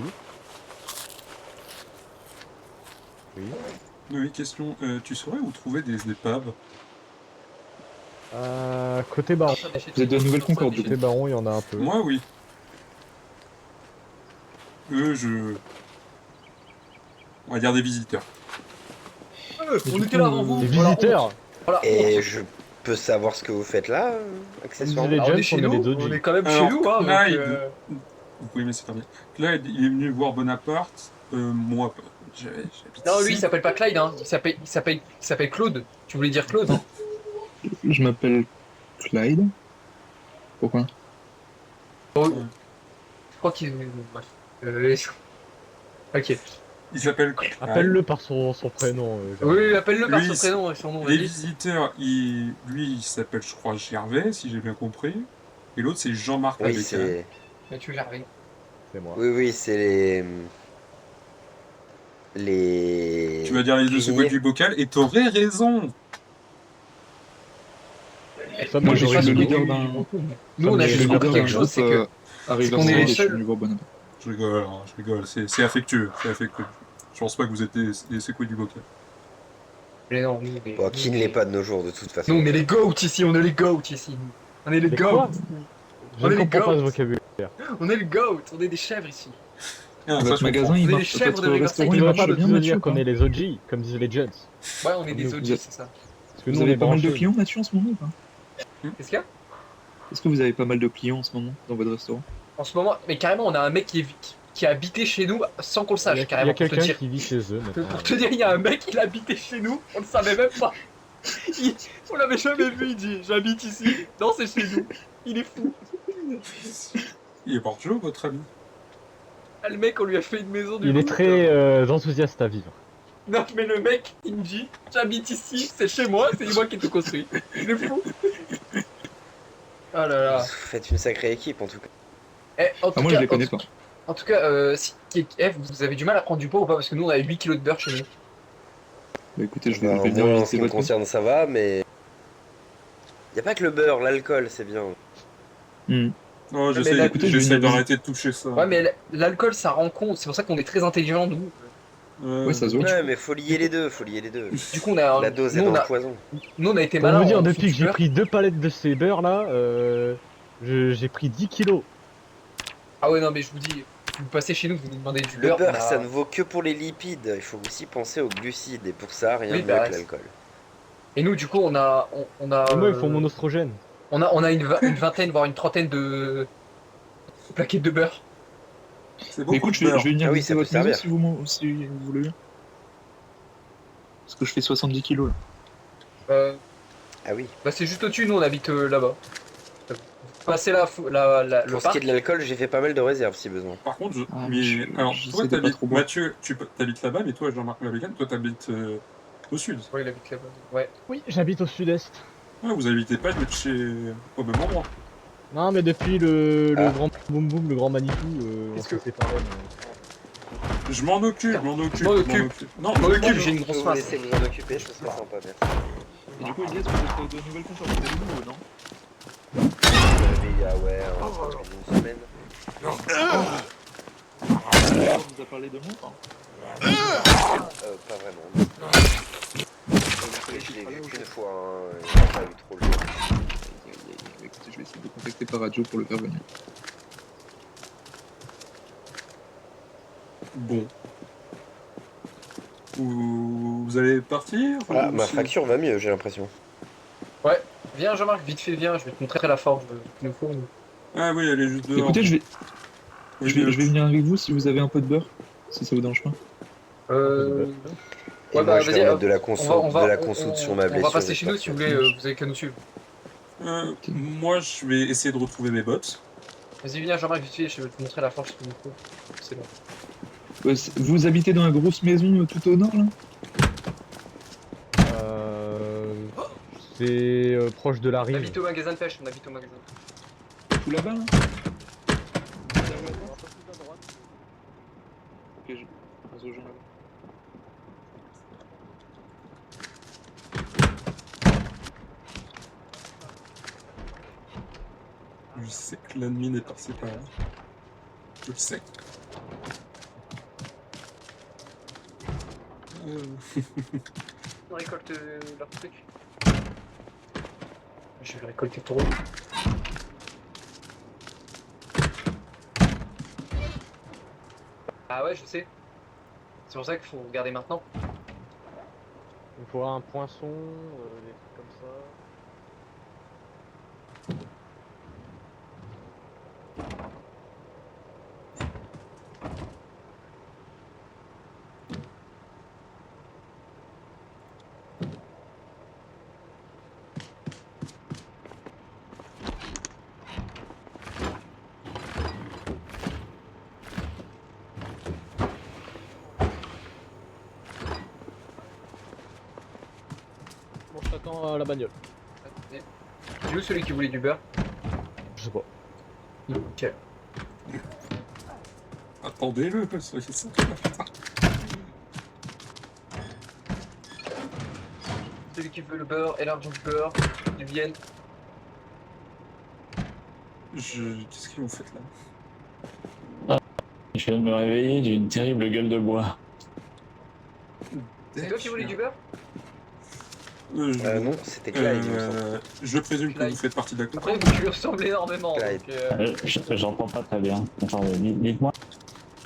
Speaker 1: Oui, question. Tu saurais où trouver des épaves?
Speaker 2: Côté Baron.
Speaker 4: Vous êtes de la Nouvelle Concorde, du
Speaker 2: Côté Baron, il y en a un peu.
Speaker 1: Moi, oui. On va dire des visiteurs.
Speaker 3: On était là avant vous.
Speaker 2: Des
Speaker 3: Voilà,
Speaker 2: visiteurs.
Speaker 3: Voilà,
Speaker 5: Et je peux savoir ce que vous faites là, accessoirement?
Speaker 2: Les
Speaker 3: Alors, on
Speaker 2: jeunes,
Speaker 3: est chez
Speaker 2: on est
Speaker 3: nous,
Speaker 2: les
Speaker 3: on
Speaker 2: Doji.
Speaker 3: est quand même
Speaker 1: Alors,
Speaker 3: chez nous, hein, donc,
Speaker 1: Clyde. Vous pouvez me laisser parler. Clyde, il est venu voir Bonaparte. Moi, j'habite
Speaker 3: Non, lui,
Speaker 1: ici.
Speaker 3: il s'appelle pas Clyde, hein. Il s'appelle Claude. Tu voulais dire Claude?
Speaker 4: Je m'appelle Clyde. Pourquoi?
Speaker 3: Je crois qu'il. Bref. Ok.
Speaker 1: Il s'appelle Clyde.
Speaker 2: Appelle-le par son prénom. Gervais.
Speaker 3: Oui, appelle-le par
Speaker 1: Lui,
Speaker 3: son prénom et son nom.
Speaker 1: Les
Speaker 3: vas-y.
Speaker 1: visiteurs, lui, il s'appelle, je crois, Gervais, si j'ai bien compris. Et l'autre, c'est Jean-Marc
Speaker 5: Oui,
Speaker 1: Abécane.
Speaker 5: c'est...
Speaker 3: Mathieu Gervais.
Speaker 2: C'est moi.
Speaker 5: Oui, c'est les... Les...
Speaker 1: Tu vas dire les deux
Speaker 5: cuisiniers.
Speaker 1: secondes du bocal, et t'aurais raison.
Speaker 2: Ça,
Speaker 4: Moi, je
Speaker 3: je
Speaker 4: suis
Speaker 3: sais
Speaker 4: le
Speaker 3: pas
Speaker 4: leader
Speaker 3: si-
Speaker 4: d'un...
Speaker 3: Nous, on a
Speaker 2: Je
Speaker 3: juste
Speaker 2: suis le
Speaker 3: compris
Speaker 2: leader
Speaker 3: quelque chose, c'est que.
Speaker 4: Arrive
Speaker 3: qu'on est les
Speaker 4: je suis
Speaker 3: seuls-
Speaker 4: venu voir Bonaparte.
Speaker 1: Je rigole, hein, je rigole, c'est affectueux, c'est affectueux. Je pense pas que vous êtes des secoués du bocal.
Speaker 3: Mais non, nous, on est-
Speaker 5: Bon, qui ne l'est pas de nos jours, de toute façon.
Speaker 3: Nous, on est les goats ici, on est les goats ici. On est les
Speaker 2: Mais
Speaker 3: goats.
Speaker 2: quoi Je
Speaker 3: On est
Speaker 2: ne
Speaker 3: les
Speaker 2: comprends pas ce
Speaker 3: goats.
Speaker 2: vocabulaire.
Speaker 3: On est les goats, on est des chèvres ici.
Speaker 1: Ah, ça,
Speaker 4: Votre
Speaker 1: je
Speaker 4: magasin,
Speaker 1: comprends.
Speaker 4: il
Speaker 3: Vous avez
Speaker 4: marche.
Speaker 3: les chèvres
Speaker 4: Votre
Speaker 3: de Riverside
Speaker 4: restaurant,
Speaker 2: Il
Speaker 3: qui
Speaker 4: il
Speaker 2: ne va
Speaker 3: marche
Speaker 2: pas
Speaker 4: marche bien,
Speaker 2: de
Speaker 4: Mathieu,
Speaker 2: dire
Speaker 4: ou pas
Speaker 2: qu'on est les OG, comme disent les Jets.
Speaker 3: Ouais, on est des
Speaker 4: Vous
Speaker 3: OG,
Speaker 4: êtes-
Speaker 3: c'est ça.
Speaker 2: Parce que
Speaker 4: Vous
Speaker 2: nous, on
Speaker 4: avez
Speaker 2: est
Speaker 4: pas mal de
Speaker 2: branchés.
Speaker 4: clients, Mathieu, en ce moment ou pas?
Speaker 3: Qu'est-ce qu'il y a
Speaker 4: Est-ce que vous avez pas mal de clients en ce moment dans votre restaurant?
Speaker 3: en ce moment? Mais carrément, on a un mec qui a habité chez nous sans qu'on le
Speaker 2: Il y
Speaker 3: sache,
Speaker 2: a
Speaker 3: carrément, pour te
Speaker 2: quelqu'un
Speaker 3: dire.
Speaker 2: qui vit chez eux maintenant.
Speaker 3: Pour te dire, il y a un mec, il habitait chez nous, on le savait même pas. On l'avait jamais vu, il dit j'habite ici. Non, c'est chez nous. Il est fou.
Speaker 1: Il est bordelais, votre ami?
Speaker 3: Ah, le mec, on lui a fait une maison du
Speaker 2: Il est
Speaker 3: coup.
Speaker 2: très enthousiaste à vivre.
Speaker 3: Non, mais le mec, il me dit j'habite ici, c'est chez moi, c'est moi qui ai tout construit. Il est fou. Ah là là.
Speaker 5: Vous faites une sacrée équipe en tout cas.
Speaker 3: Eh, en tout
Speaker 4: Ah, moi,
Speaker 3: cas,
Speaker 4: je les connais pas.
Speaker 3: En tout cas, vous avez du mal à prendre du poids ou pas? Parce que nous, on a 8 kilos de beurre chez nous.
Speaker 4: Bah écoutez, je
Speaker 5: Bah,
Speaker 4: vais venir
Speaker 5: moi, en ce
Speaker 4: visiter
Speaker 5: qui me
Speaker 4: votre compte.
Speaker 5: concerne, ça va, mais. Y a pas que le beurre, l'alcool, c'est bien.
Speaker 4: Hmm.
Speaker 1: Oh,
Speaker 3: mais
Speaker 1: j'essaie
Speaker 3: là,
Speaker 4: écoutez, je vais
Speaker 1: j'essaie
Speaker 4: venir
Speaker 1: d'arrêter de toucher ça.
Speaker 3: Ouais, mais l'alcool, ça rend con. C'est pour ça qu'on est très intelligents, nous.
Speaker 4: Ouais, ça se voit.
Speaker 5: Ouais, mais faut lier les deux, faut lier les deux.
Speaker 3: Du coup, on a,
Speaker 5: La dose est
Speaker 3: nous,
Speaker 5: dans
Speaker 3: on
Speaker 5: le
Speaker 3: a,
Speaker 5: poison.
Speaker 3: nous, on a été
Speaker 2: Pour
Speaker 3: malins.
Speaker 2: vous dire,
Speaker 3: on
Speaker 2: depuis
Speaker 3: fait
Speaker 2: que
Speaker 3: du
Speaker 2: j'ai
Speaker 3: beurre.
Speaker 2: pris 2 palettes de ces beurres là, j'ai pris 10 kilos.
Speaker 3: Ah ouais, non, mais je vous dis, vous passez chez nous, vous nous demandez du
Speaker 5: Le
Speaker 3: beurre.
Speaker 5: beurre,
Speaker 3: on a-
Speaker 5: ça ne vaut que pour les lipides. Il faut aussi penser aux glucides. Et pour ça, rien
Speaker 3: Oui,
Speaker 5: de
Speaker 3: bah,
Speaker 5: mieux que l'alcool.
Speaker 3: Et nous, du coup, on a,
Speaker 2: Et moi, il faut mon oestrogène.
Speaker 3: on a une vingtaine, voire une trentaine de plaquettes de beurre.
Speaker 1: C'est
Speaker 4: Mais
Speaker 1: beaucoup
Speaker 4: écoute,
Speaker 1: de
Speaker 4: je vais
Speaker 1: beurre.
Speaker 4: venir
Speaker 5: Ah oui,
Speaker 4: visiter
Speaker 5: ça peut
Speaker 4: votre maison
Speaker 5: servir.
Speaker 4: si vous voulez. Parce que je fais 70 kilos là.
Speaker 5: Ah oui.
Speaker 3: Bah, c'est juste au-dessus, nous, on habite là-bas. Passez le
Speaker 5: Pour ce qui est
Speaker 3: parc.
Speaker 5: de l'alcool, j'ai fait pas mal de réserves si besoin.
Speaker 1: Par contre,
Speaker 4: Ah,
Speaker 1: mais
Speaker 4: je-
Speaker 1: alors,
Speaker 4: j'essaie
Speaker 1: toi,
Speaker 4: de pas
Speaker 1: t'habites,
Speaker 4: trop boire.
Speaker 1: Mathieu, t'habites là-bas, mais toi, Jean-Marc Lavegan, toi, t'habites au sud.
Speaker 3: Ouais, il habite là-bas. Ouais.
Speaker 2: Oui, j'habite au sud-est.
Speaker 1: Ouais, vous habitez pas au même endroit.
Speaker 2: Non, mais depuis le
Speaker 5: Ah.
Speaker 2: grand boum boum, le grand Manitou, on
Speaker 3: Qu'est-ce
Speaker 2: s'est
Speaker 3: que-
Speaker 2: séparés.
Speaker 1: Je m'en occupe, je m'en occupe.
Speaker 3: Je m'en occupe.
Speaker 1: Non,
Speaker 3: Je m'en
Speaker 1: je
Speaker 3: occupe,
Speaker 1: m'en
Speaker 3: j'ai une
Speaker 5: Je peux
Speaker 3: grosse
Speaker 5: vous
Speaker 3: masse.
Speaker 5: laisser vous en occuper, je trouve ça sympa, merci.
Speaker 4: Et du coup, Elias, vous êtes de nouvelles conformités de nouveau, non?
Speaker 5: Je suis arrivé il y a, ouais, un peu plus d'une semaine.
Speaker 4: On nous a parlé de moi, hein.
Speaker 5: Pas vraiment. Je l'ai vu qu'une fois, hein, il n'a pas eu trop le temps.
Speaker 4: Écoutez, je vais essayer de le contacter par radio pour le faire venir.
Speaker 1: Bon. Vous allez partir
Speaker 5: Ah,
Speaker 1: ou
Speaker 5: ma
Speaker 1: si-
Speaker 5: fracture va mieux, j'ai l'impression.
Speaker 3: Viens, Jean-Marc, vite fait, viens, je vais te montrer la forge qu'il nous faut. nous.
Speaker 1: Ah oui, elle est juste dehors.
Speaker 4: Écoutez, je vais
Speaker 1: Oui,
Speaker 4: je vais venir avec vous si vous avez un peu de beurre, si ça vous dérange pas.
Speaker 3: Euh.
Speaker 5: Et
Speaker 3: Ouais,
Speaker 5: moi,
Speaker 3: bah,
Speaker 5: je
Speaker 3: vas-y,
Speaker 5: vais mettre de la consoude,
Speaker 3: on
Speaker 5: sur ma
Speaker 3: on
Speaker 5: blessure.
Speaker 3: va passer chez nous si vous voulez,
Speaker 5: j'espère.
Speaker 3: vous avez qu'à nous suivre.
Speaker 1: Moi, je vais essayer de retrouver mes bottes.
Speaker 3: Vas-y, viens, Jean-Marc, vite fait, je vais te montrer la forge qu'il nous faut. C'est bon.
Speaker 4: Vous habitez dans la grosse maison tout au nord là?
Speaker 2: C'est proche de la
Speaker 3: On
Speaker 2: rive.
Speaker 3: habite au magasin de pêche, on habite au magasin.
Speaker 4: Tout là-bas là? Ok, je pense aux gens là-bas.
Speaker 1: Je sais que l'ennemi n'est passé par là. Je le sais.
Speaker 3: On récolte leur truc. Je vais récolter ton. Ah ouais, je sais. C'est pour ça qu'il faut regarder maintenant.
Speaker 2: Il faut un poinçon, des trucs comme ça. Bon, je t'attends à la bagnole.
Speaker 3: C'est où celui qui voulait du beurre?
Speaker 2: Je sais pas.
Speaker 3: Nickel.
Speaker 1: Attendez-le, soyez ça.
Speaker 3: Celui qui veut le beurre et l'argent du beurre, ils viennent.
Speaker 1: Qu'est-ce que vous faites là?
Speaker 6: Je viens de me réveiller d'une terrible gueule de bois.
Speaker 3: C'est toi qui voulais du beurre?
Speaker 5: Non, c'était Clyde, il me semble.
Speaker 1: Je présume que
Speaker 3: Clyde.
Speaker 1: vous faites partie de la
Speaker 3: Après,
Speaker 1: compagnie.
Speaker 3: vous lui ressemblez énormément.
Speaker 5: Clyde.
Speaker 3: Donc,
Speaker 6: J'entends pas très bien. Attends, dites-moi.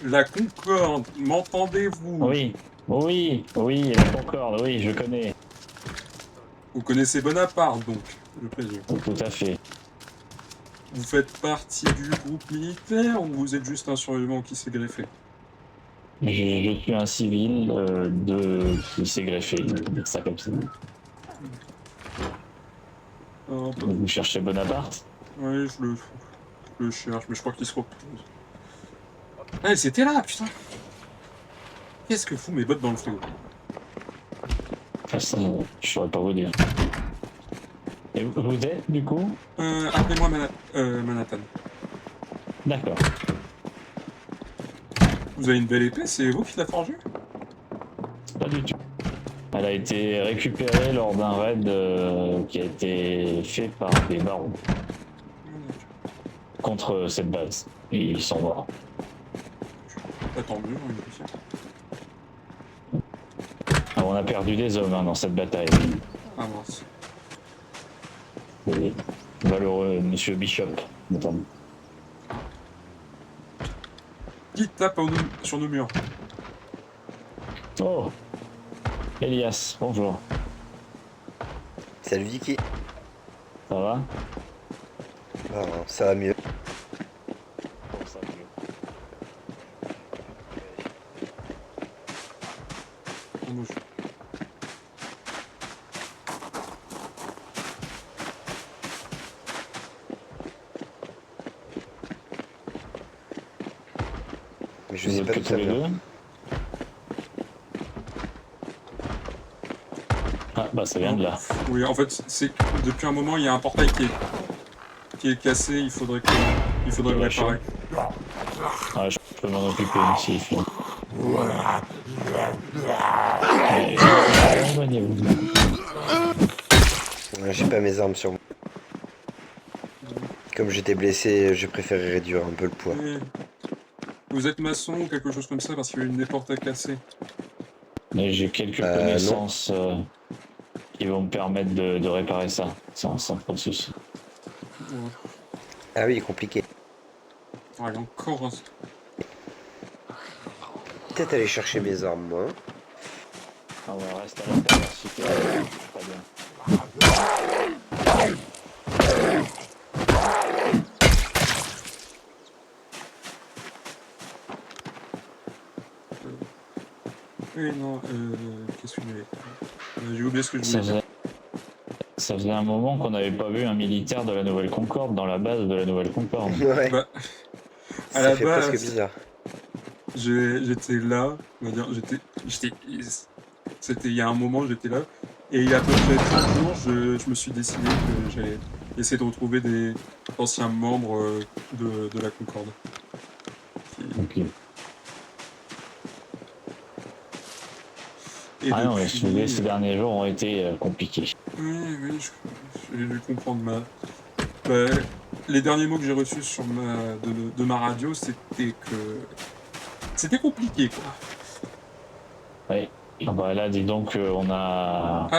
Speaker 1: La Concorde, m'entendez-vous?
Speaker 6: Oui, oui, oui, la Concorde, oui, je connais.
Speaker 1: Vous connaissez Bonaparte, donc, je présume.
Speaker 6: Tout à fait.
Speaker 1: Vous faites partie du groupe militaire ou vous êtes juste un survivant qui s'est greffé?
Speaker 6: Je suis un civil qui s'est greffé, on va dire ça comme ça.
Speaker 1: Ah, bah,
Speaker 6: Vous cherchez Bonaparte?
Speaker 1: oui, je le cherche, mais je crois qu'il se repose. Ah, c'était là, putain! Qu'est-ce que font mes bottes dans le frigo?
Speaker 6: Enfin, ça, je saurais pas vous dire. Et vous êtes, du coup?
Speaker 1: Appelez-moi Manhattan.
Speaker 6: D'accord.
Speaker 1: Vous avez une belle épée, c'est vous qui l'a forgée?
Speaker 6: Pas du tout. Elle a été récupérée lors d'un raid qui a été fait par des barons contre cette base. Et ils sont morts.
Speaker 1: Bah, tant mieux, hein, aussi.
Speaker 6: Alors, on a perdu des hommes dans cette bataille.
Speaker 1: Ah mince.
Speaker 6: Et malheureux Monsieur Bishop, notamment.
Speaker 1: Qui tape sur nos murs?
Speaker 6: Oh, Elias, bonjour.
Speaker 5: Salut Vicky.
Speaker 6: Ça va?
Speaker 5: Ah, ça va mieux.
Speaker 1: Oh, moi,
Speaker 5: Mais je
Speaker 6: Vous
Speaker 5: sais
Speaker 6: êtes
Speaker 5: pas
Speaker 6: que
Speaker 5: d'où
Speaker 6: tous
Speaker 5: ça
Speaker 6: les
Speaker 5: vient.
Speaker 6: deux? Ah, bah ça vient de là.
Speaker 1: Oui, en fait, c'est depuis un moment, il y a un portail qui est cassé, il faudrait le
Speaker 6: Lâché.
Speaker 1: réparer.
Speaker 6: Ah, je peux m'en occuper s'il faut. Éloignez-vous.
Speaker 5: Ouais, j'ai pas mes armes sur moi. Comme j'étais blessé, j'ai préféré réduire un peu le poids.
Speaker 1: Et vous êtes maçon ou quelque chose comme ça parce qu'il y a une des portes à casser.
Speaker 6: Mais j'ai quelques
Speaker 5: non.
Speaker 6: connaissances qui vont me permettre de réparer ça, sans trop de soucis.
Speaker 1: Ouais.
Speaker 5: Ah oui, compliqué.
Speaker 1: Ah, il y a encore un...
Speaker 5: Peut-être aller chercher mes armes, moi.
Speaker 6: Ah ouais, reste à l'intérieur si tu veux. Très bien.
Speaker 1: Oui, non, qu'est-ce que j'ai oublié ce que je
Speaker 6: Ça
Speaker 1: voulais dire.
Speaker 6: ça faisait un moment qu'on n'avait pas vu un militaire de la Nouvelle Concorde dans la base de la Nouvelle Concorde.
Speaker 5: Ouais,
Speaker 1: Bah, à
Speaker 5: ça
Speaker 1: la
Speaker 5: fait
Speaker 1: base,
Speaker 5: presque bizarre.
Speaker 1: j'étais là, on va dire, c'était il y a un moment, j'étais là, et il y a à peu près 30 jours, je me suis décidé que j'allais essayer de retrouver des anciens membres de la Concorde.
Speaker 6: Ok.
Speaker 1: Et
Speaker 6: Ah non, mais
Speaker 1: depuis,
Speaker 6: ces derniers jours ont été compliqués.
Speaker 1: oui, j'ai dû comprendre bah, les derniers mots que j'ai reçus de ma radio, c'était que c'était compliqué, quoi.
Speaker 6: Ouais. Ah bah là, dis donc, on a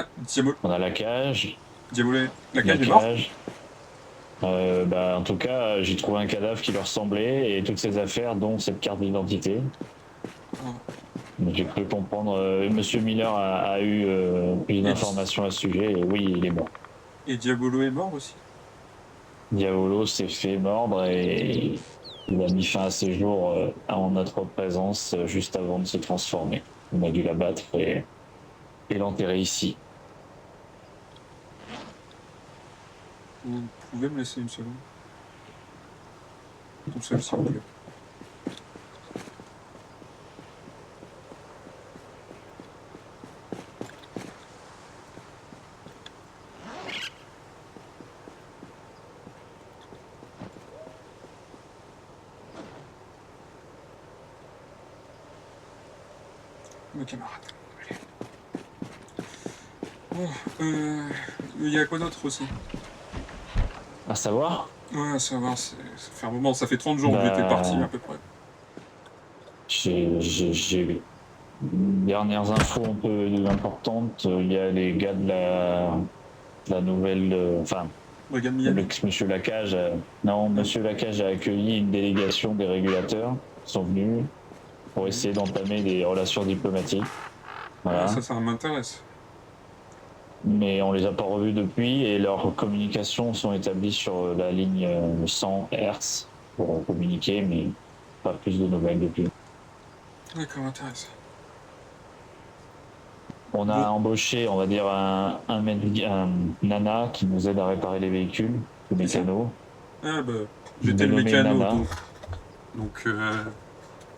Speaker 6: la cage.
Speaker 1: Diabolo, la
Speaker 6: La
Speaker 1: cage est morte.
Speaker 6: cage. Bah, en tout cas, j'ai trouvé un cadavre qui leur ressemblait et toutes ces affaires, dont cette carte d'identité.
Speaker 1: Ah.
Speaker 6: Donc, j'ai cru comprendre. Monsieur Miller a eu plus d'informations à ce sujet et oui, il est mort.
Speaker 1: Et Diabolo est mort aussi.
Speaker 6: Diavolo s'est fait mordre et il a mis fin à ses jours en notre présence juste avant de se transformer. On a dû l'abattre et l'enterrer ici.
Speaker 1: Vous pouvez me laisser une seconde? Tout seul, s'il vous plaît. Mes camarades. Allez. Bon, il y a quoi d'autre aussi?
Speaker 6: À savoir,
Speaker 1: Ouais, ça va, ça fait un moment, ça fait 30 jours que j'étais parti à peu près.
Speaker 6: j'ai eu dernières infos un peu importantes. Il y a les gars de la nouvelle. Enfin,
Speaker 1: Regarde Miami.
Speaker 6: Monsieur Lacage. Non, Monsieur Lacage a accueilli une délégation des régulateurs. Ils sont venus. pour essayer d'entamer des relations diplomatiques. Voilà.
Speaker 1: Ça m'intéresse.
Speaker 6: Mais on les a pas revus depuis et leurs communications sont établies sur la ligne 100 Hz pour communiquer, mais pas plus de nouvelles depuis.
Speaker 1: D'accord, intéressant.
Speaker 6: On a
Speaker 1: Bon.
Speaker 6: embauché, on va dire, un nana qui nous aide à réparer les véhicules, le mécano.
Speaker 1: Ah bah, j'étais le
Speaker 6: Dénommé
Speaker 1: mécano,
Speaker 6: Nana.
Speaker 1: donc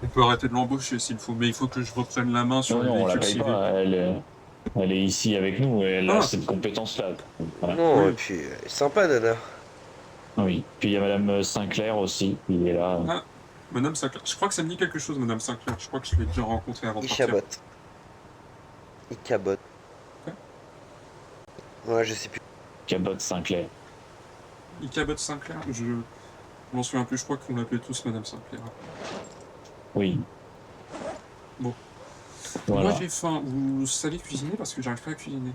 Speaker 1: on peut arrêter de l'embaucher s'il faut, mais il faut que je reprenne la main sur
Speaker 6: Non,
Speaker 1: les
Speaker 6: non, on la
Speaker 1: véhicules
Speaker 6: paye
Speaker 1: civils.
Speaker 6: pas. Elle est ici avec nous et elle
Speaker 1: Ah.
Speaker 6: a cette compétence-là. Voilà.
Speaker 5: Non,
Speaker 1: Oui.
Speaker 5: et puis, sympa, Nana.
Speaker 6: Oui. Puis il y a Madame Sinclair aussi qui est là.
Speaker 1: Ah, Madame Sinclair. Je crois que ça me dit quelque chose, Madame Sinclair. Je crois que je l'ai déjà rencontrée avant de partir.
Speaker 5: Ichabot. Ichabot. Ouais, je sais plus.
Speaker 6: Cabot Sinclair.
Speaker 1: Ichabod Sinclair, je m'en souviens plus, je crois qu'on l'appelait tous Madame Sinclair.
Speaker 6: Oui.
Speaker 1: Bon.
Speaker 6: Voilà.
Speaker 1: Moi j'ai faim, vous savez cuisiner parce que j'arrive pas à cuisiner.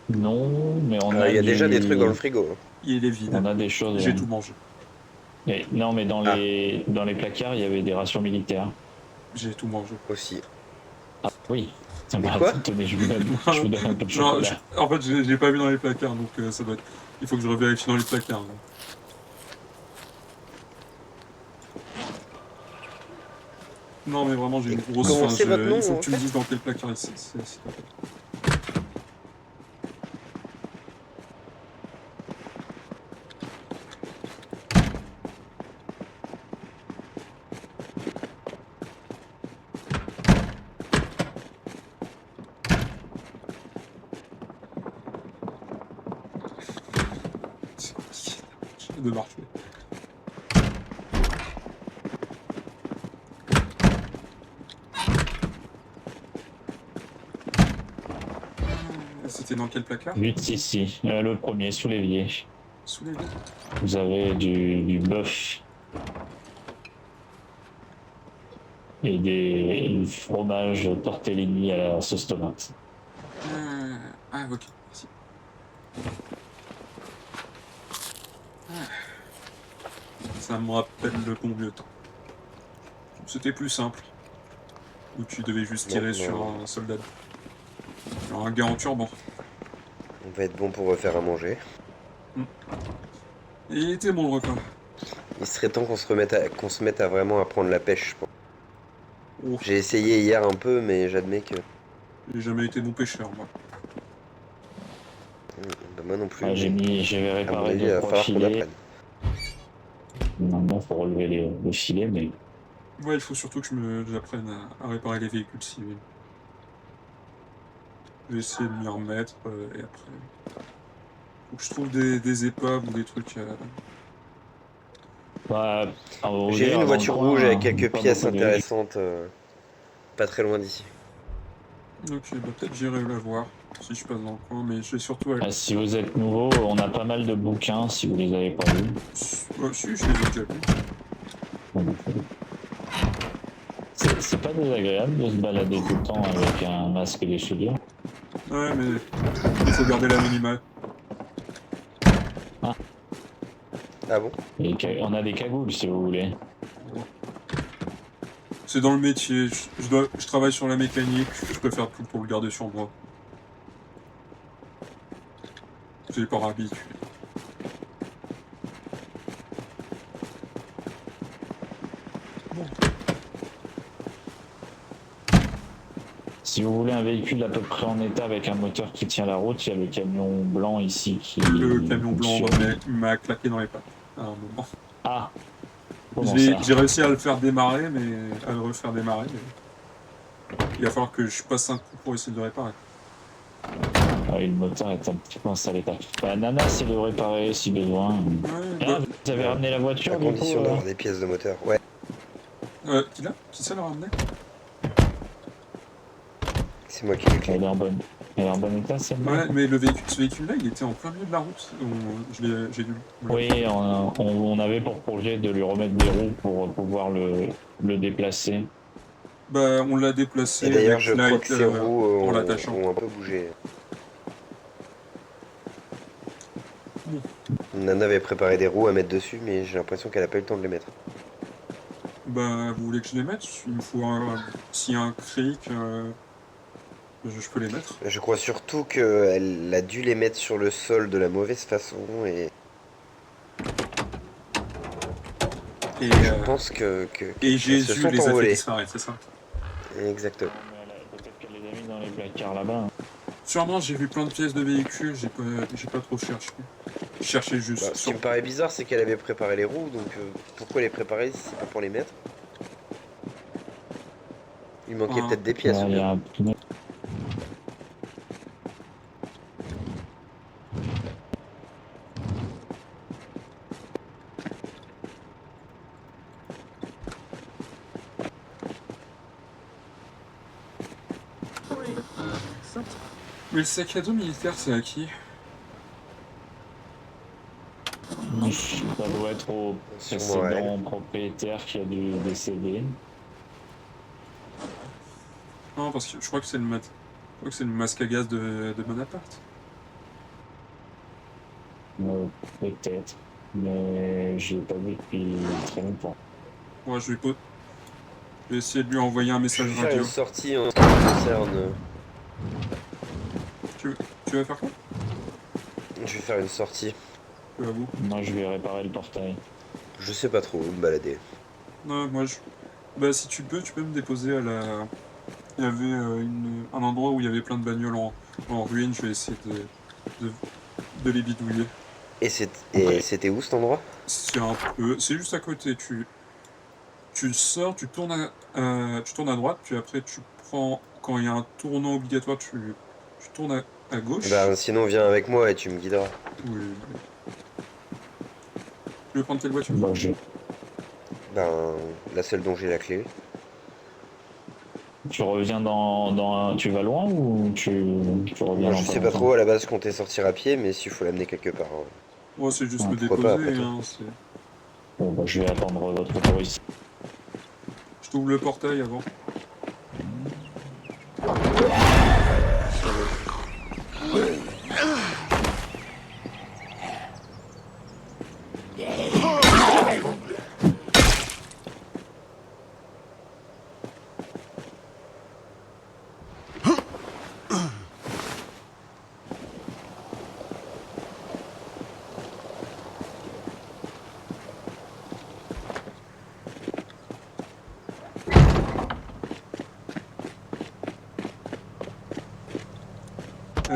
Speaker 6: Non, mais on a
Speaker 5: Il y a déjà
Speaker 6: du-
Speaker 5: des trucs dans le frigo. Hein.
Speaker 1: Il est vide.
Speaker 6: On a des choses.
Speaker 1: J'ai tout mangé.
Speaker 6: Non, mais dans
Speaker 5: Ah.
Speaker 6: les placards, il y avait des rations militaires.
Speaker 1: J'ai tout mangé.
Speaker 5: Aussi.
Speaker 6: Ah oui. Ça
Speaker 5: Mais
Speaker 6: m'a
Speaker 5: quoi
Speaker 6: tenez, je vous donne un peu de
Speaker 1: Non,
Speaker 6: chocolat.
Speaker 1: en fait, j'ai pas vu dans les placards, donc ça doit être... Il faut que je revérifie dans les placards. Là. Non, mais vraiment, j'ai une grosse
Speaker 5: Comment
Speaker 1: faim.
Speaker 5: c'est votre nom,
Speaker 1: Il faut
Speaker 5: en
Speaker 1: que tu me
Speaker 5: fait
Speaker 1: dises dans quel placard c'est. De marcher. C'était dans quel placard?
Speaker 6: Juste ici, le premier, sous l'évier.
Speaker 1: Sous les lits.
Speaker 6: Vous avez du bœuf et du fromage tortellini à la sauce tomate.
Speaker 1: Ah, ok, merci. Ça me rappelle le bon vieux temps. C'était plus simple. Où tu devais juste tirer
Speaker 5: Non,
Speaker 1: sur
Speaker 5: non.
Speaker 1: un soldat. Sur un gars en turban.
Speaker 5: On va être bon pour refaire à manger.
Speaker 1: Et il était bon le repas.
Speaker 5: Il serait temps qu'on se mette à vraiment apprendre la pêche, je pense.
Speaker 1: Oh,
Speaker 5: J'ai essayé hier un peu, mais j'admets que...
Speaker 1: j'ai jamais été bon pêcheur, moi.
Speaker 5: Bah, moi non plus.
Speaker 6: Ah, j'ai
Speaker 5: À mon
Speaker 6: réparé
Speaker 5: avis, il
Speaker 6: deux,
Speaker 5: va
Speaker 6: trois
Speaker 5: falloir qu'on
Speaker 6: filets.
Speaker 5: apprenne.
Speaker 6: Maintenant, il faut relever les filets, mais
Speaker 1: Ouais, il faut surtout que j'apprenne à réparer les véhicules civils. Je vais essayer de m'y remettre et après. Faut que je trouve des épaves ou des trucs.
Speaker 6: bah,
Speaker 5: J'ai vu une voiture rouge avec quelques pièces
Speaker 6: intéressantes.
Speaker 5: intéressantes, pas très loin d'ici.
Speaker 1: Ok, bah peut-être j'irai la voir si je passe dans le coin, mais je vais surtout aller.
Speaker 6: Ah, si vous êtes nouveau, on a pas mal de bouquins si vous les avez pas lus.
Speaker 1: Ouais, si, je les ai déjà vus.
Speaker 6: C'est pas désagréable de se balader tout le temps avec un masque et des souliers.
Speaker 1: Ouais, mais il faut garder l'anonymat.
Speaker 5: Ah bon?
Speaker 6: Et on a des cagoules si vous voulez.
Speaker 1: C'est dans le métier, je travaille sur la mécanique, je préfère tout pour le garder sur moi. J'ai pas habitué.
Speaker 6: Si vous voulez un véhicule à peu près en état avec un moteur qui tient la route, il y a le camion blanc ici qui...
Speaker 1: Le camion blanc
Speaker 6: sur-
Speaker 1: m'a claqué dans les pattes à un moment.
Speaker 6: Ah comment ça?
Speaker 1: J'ai réussi à le faire démarrer, à le refaire démarrer, mais il va falloir que je passe un coup pour essayer de le réparer.
Speaker 6: Ah oui, le moteur est un petit peu en sale état. Bah, Nana, c'est de le réparer si besoin.
Speaker 1: Ouais,
Speaker 6: Ah,
Speaker 1: bah,
Speaker 6: vous avez ramené la
Speaker 5: À
Speaker 6: voiture du coup
Speaker 5: condition d'avoir des pièces de moteur. Ouais.
Speaker 1: qui ça l'a ramené?
Speaker 5: C'est moi qui l'ai
Speaker 6: Elle
Speaker 5: clé.
Speaker 6: est en bonne. Elle est en bon état, celle-là?
Speaker 1: Ouais, mais ce véhicule-là, il était en plein milieu de la route. J'ai dû.
Speaker 6: Oui, on avait pour projet de lui remettre des roues pour pouvoir le déplacer.
Speaker 1: Bah, on l'a déplacé.
Speaker 5: Et d'ailleurs,
Speaker 1: avec
Speaker 5: je crois que ses roues
Speaker 1: en
Speaker 5: ont
Speaker 1: l'attachant.
Speaker 5: un peu bougé. Nana avait préparé des roues à mettre dessus, mais j'ai l'impression qu'elle a pas eu le temps de les mettre.
Speaker 1: Bah, vous voulez que je les mette? Il me faut un... S'il y a un cric, je peux les mettre.
Speaker 5: Je crois surtout qu'elle a dû les mettre sur le sol de la mauvaise façon et
Speaker 1: Et,
Speaker 5: je pense que
Speaker 1: et
Speaker 5: qu'elles se
Speaker 1: Jésus
Speaker 5: sont
Speaker 1: les a fait
Speaker 5: envolées.
Speaker 1: disparaître, c'est ça?
Speaker 5: Exactement.
Speaker 6: Peut-être qu'elle les a mis dans les placards là-bas. Hein.
Speaker 1: Sûrement, j'ai vu plein de pièces de véhicules, j'ai pas trop cherché. Je cherchais juste
Speaker 5: Bah, ce qui
Speaker 1: sur...
Speaker 5: me paraît bizarre, c'est qu'elle avait préparé les roues, donc pourquoi les préparer si c'est pas pour les mettre? Il manquait
Speaker 1: Ah.
Speaker 5: peut-être des pièces ou
Speaker 6: Il y
Speaker 5: bien.
Speaker 6: a un pneu.
Speaker 1: Mais le sac à dos militaire, c'est à qui?
Speaker 6: Ça doit être au
Speaker 5: Sûrement à elle.
Speaker 6: précédent propriétaire qui a dû décéder.
Speaker 1: Non, parce que je crois que c'est je crois que c'est le masque à gaz de Bonaparte.
Speaker 6: Peut-être. Mais je l'ai pas vu depuis très longtemps.
Speaker 1: Moi, je vais essayer de lui envoyer un
Speaker 5: Je
Speaker 1: message
Speaker 5: vais faire
Speaker 1: radio.
Speaker 5: une sortie en ce qui concerne.
Speaker 1: Tu vas faire quoi?
Speaker 5: Je vais faire une sortie.
Speaker 1: À vous.
Speaker 6: Moi, je vais réparer le portail.
Speaker 5: Je sais pas trop où me balader.
Speaker 1: Non, bah, si tu peux me déposer à la... Il y avait un endroit où il y avait plein de bagnoles en ruine, je vais essayer de les bidouiller.
Speaker 5: Et
Speaker 6: Ouais.
Speaker 5: c'était où cet endroit?
Speaker 1: C'est juste à côté, tu sors, tu tournes à droite, puis après tu prends... Quand il y a un tournant obligatoire, tu tournes à gauche.
Speaker 5: Bah sinon viens avec moi et tu me guideras.
Speaker 1: Oui. Tu veux prendre quelle voiture?
Speaker 6: Bon,
Speaker 5: Ben la seule dont j'ai la clé.
Speaker 6: Tu reviens Tu vas loin ou tu reviens
Speaker 5: Moi
Speaker 6: dans
Speaker 5: je
Speaker 6: pas
Speaker 5: sais pas
Speaker 6: longtemps
Speaker 5: trop, à la base je comptais sortir à pied, mais s'il faut l'amener quelque part. Hein.
Speaker 1: Moi, c'est juste
Speaker 6: Ouais,
Speaker 1: me
Speaker 5: pourquoi pas,
Speaker 1: déposer,
Speaker 5: après tout.
Speaker 1: hein,
Speaker 6: Bon, bah, je vais attendre votre retour ici.
Speaker 1: Je t'ouvre le portail avant.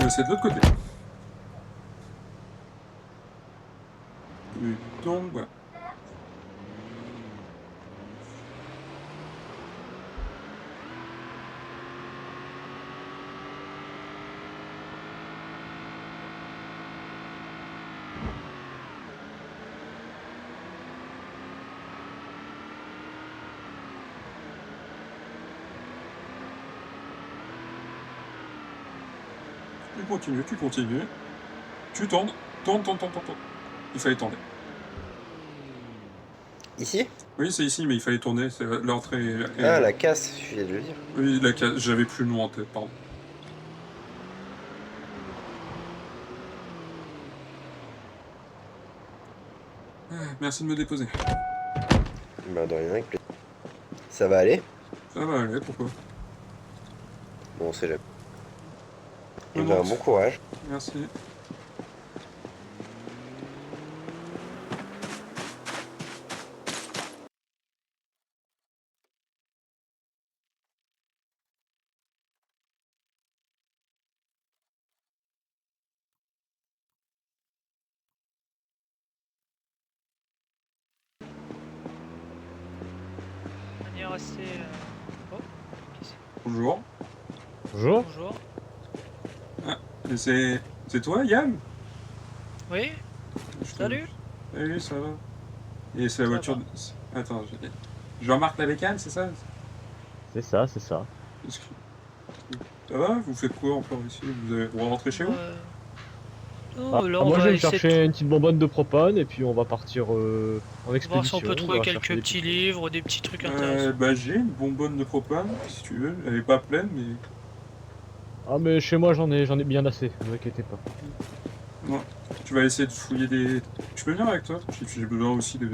Speaker 1: C'est de l'autre côté. Et donc, voilà. Tu continues. Tu tournes. Tourne. Il fallait tourner.
Speaker 5: Ici?
Speaker 1: Oui, c'est ici, mais il fallait tourner. C'est l'entrée.
Speaker 5: Ah la casse, je viens de le dire.
Speaker 1: Oui, j'avais plus le nom en tête, pardon. Ah, merci de me déposer.
Speaker 5: Bah de rien avec plaisir. Ça va aller?
Speaker 1: Ça va aller, pourquoi?
Speaker 5: Bon c'est jamais. Et
Speaker 1: Non,
Speaker 5: ben
Speaker 1: non.
Speaker 5: bon courage.
Speaker 1: Merci.
Speaker 7: De manière assez. Oh,
Speaker 1: Bonjour.
Speaker 2: Bonjour.
Speaker 7: bonjour.
Speaker 1: Et c'est toi, Yann?
Speaker 7: Oui,
Speaker 1: Je te-
Speaker 7: salut.
Speaker 1: Salut, ça va? Et c'est la
Speaker 7: Ça
Speaker 1: voiture...
Speaker 7: va.
Speaker 1: Attends, Jean-Marc Labécane, c'est ça?
Speaker 2: C'est ça, c'est ça.
Speaker 1: Est-ce que- Ça va? Vous faites quoi encore ici? Vous rentrez chez vous?
Speaker 7: Non,
Speaker 2: Ah,
Speaker 7: là, on
Speaker 2: moi je
Speaker 7: va
Speaker 2: vais me
Speaker 7: essayer de
Speaker 2: chercher une petite bonbonne de propane et puis on va partir en
Speaker 7: voir
Speaker 2: expédition.
Speaker 7: si on peut
Speaker 2: on
Speaker 7: trouver
Speaker 2: va
Speaker 7: quelques
Speaker 2: chercher des
Speaker 7: petits
Speaker 2: trucs.
Speaker 7: livres, des petits trucs intéressants.
Speaker 1: Bah j'ai une bonbonne de propane, si tu veux. Elle est pas pleine, mais...
Speaker 2: Ah mais chez moi j'en ai bien assez, ne vous inquiétez pas.
Speaker 1: Non. Tu vas essayer de fouiller des... Je peux venir avec toi? J'ai besoin aussi de...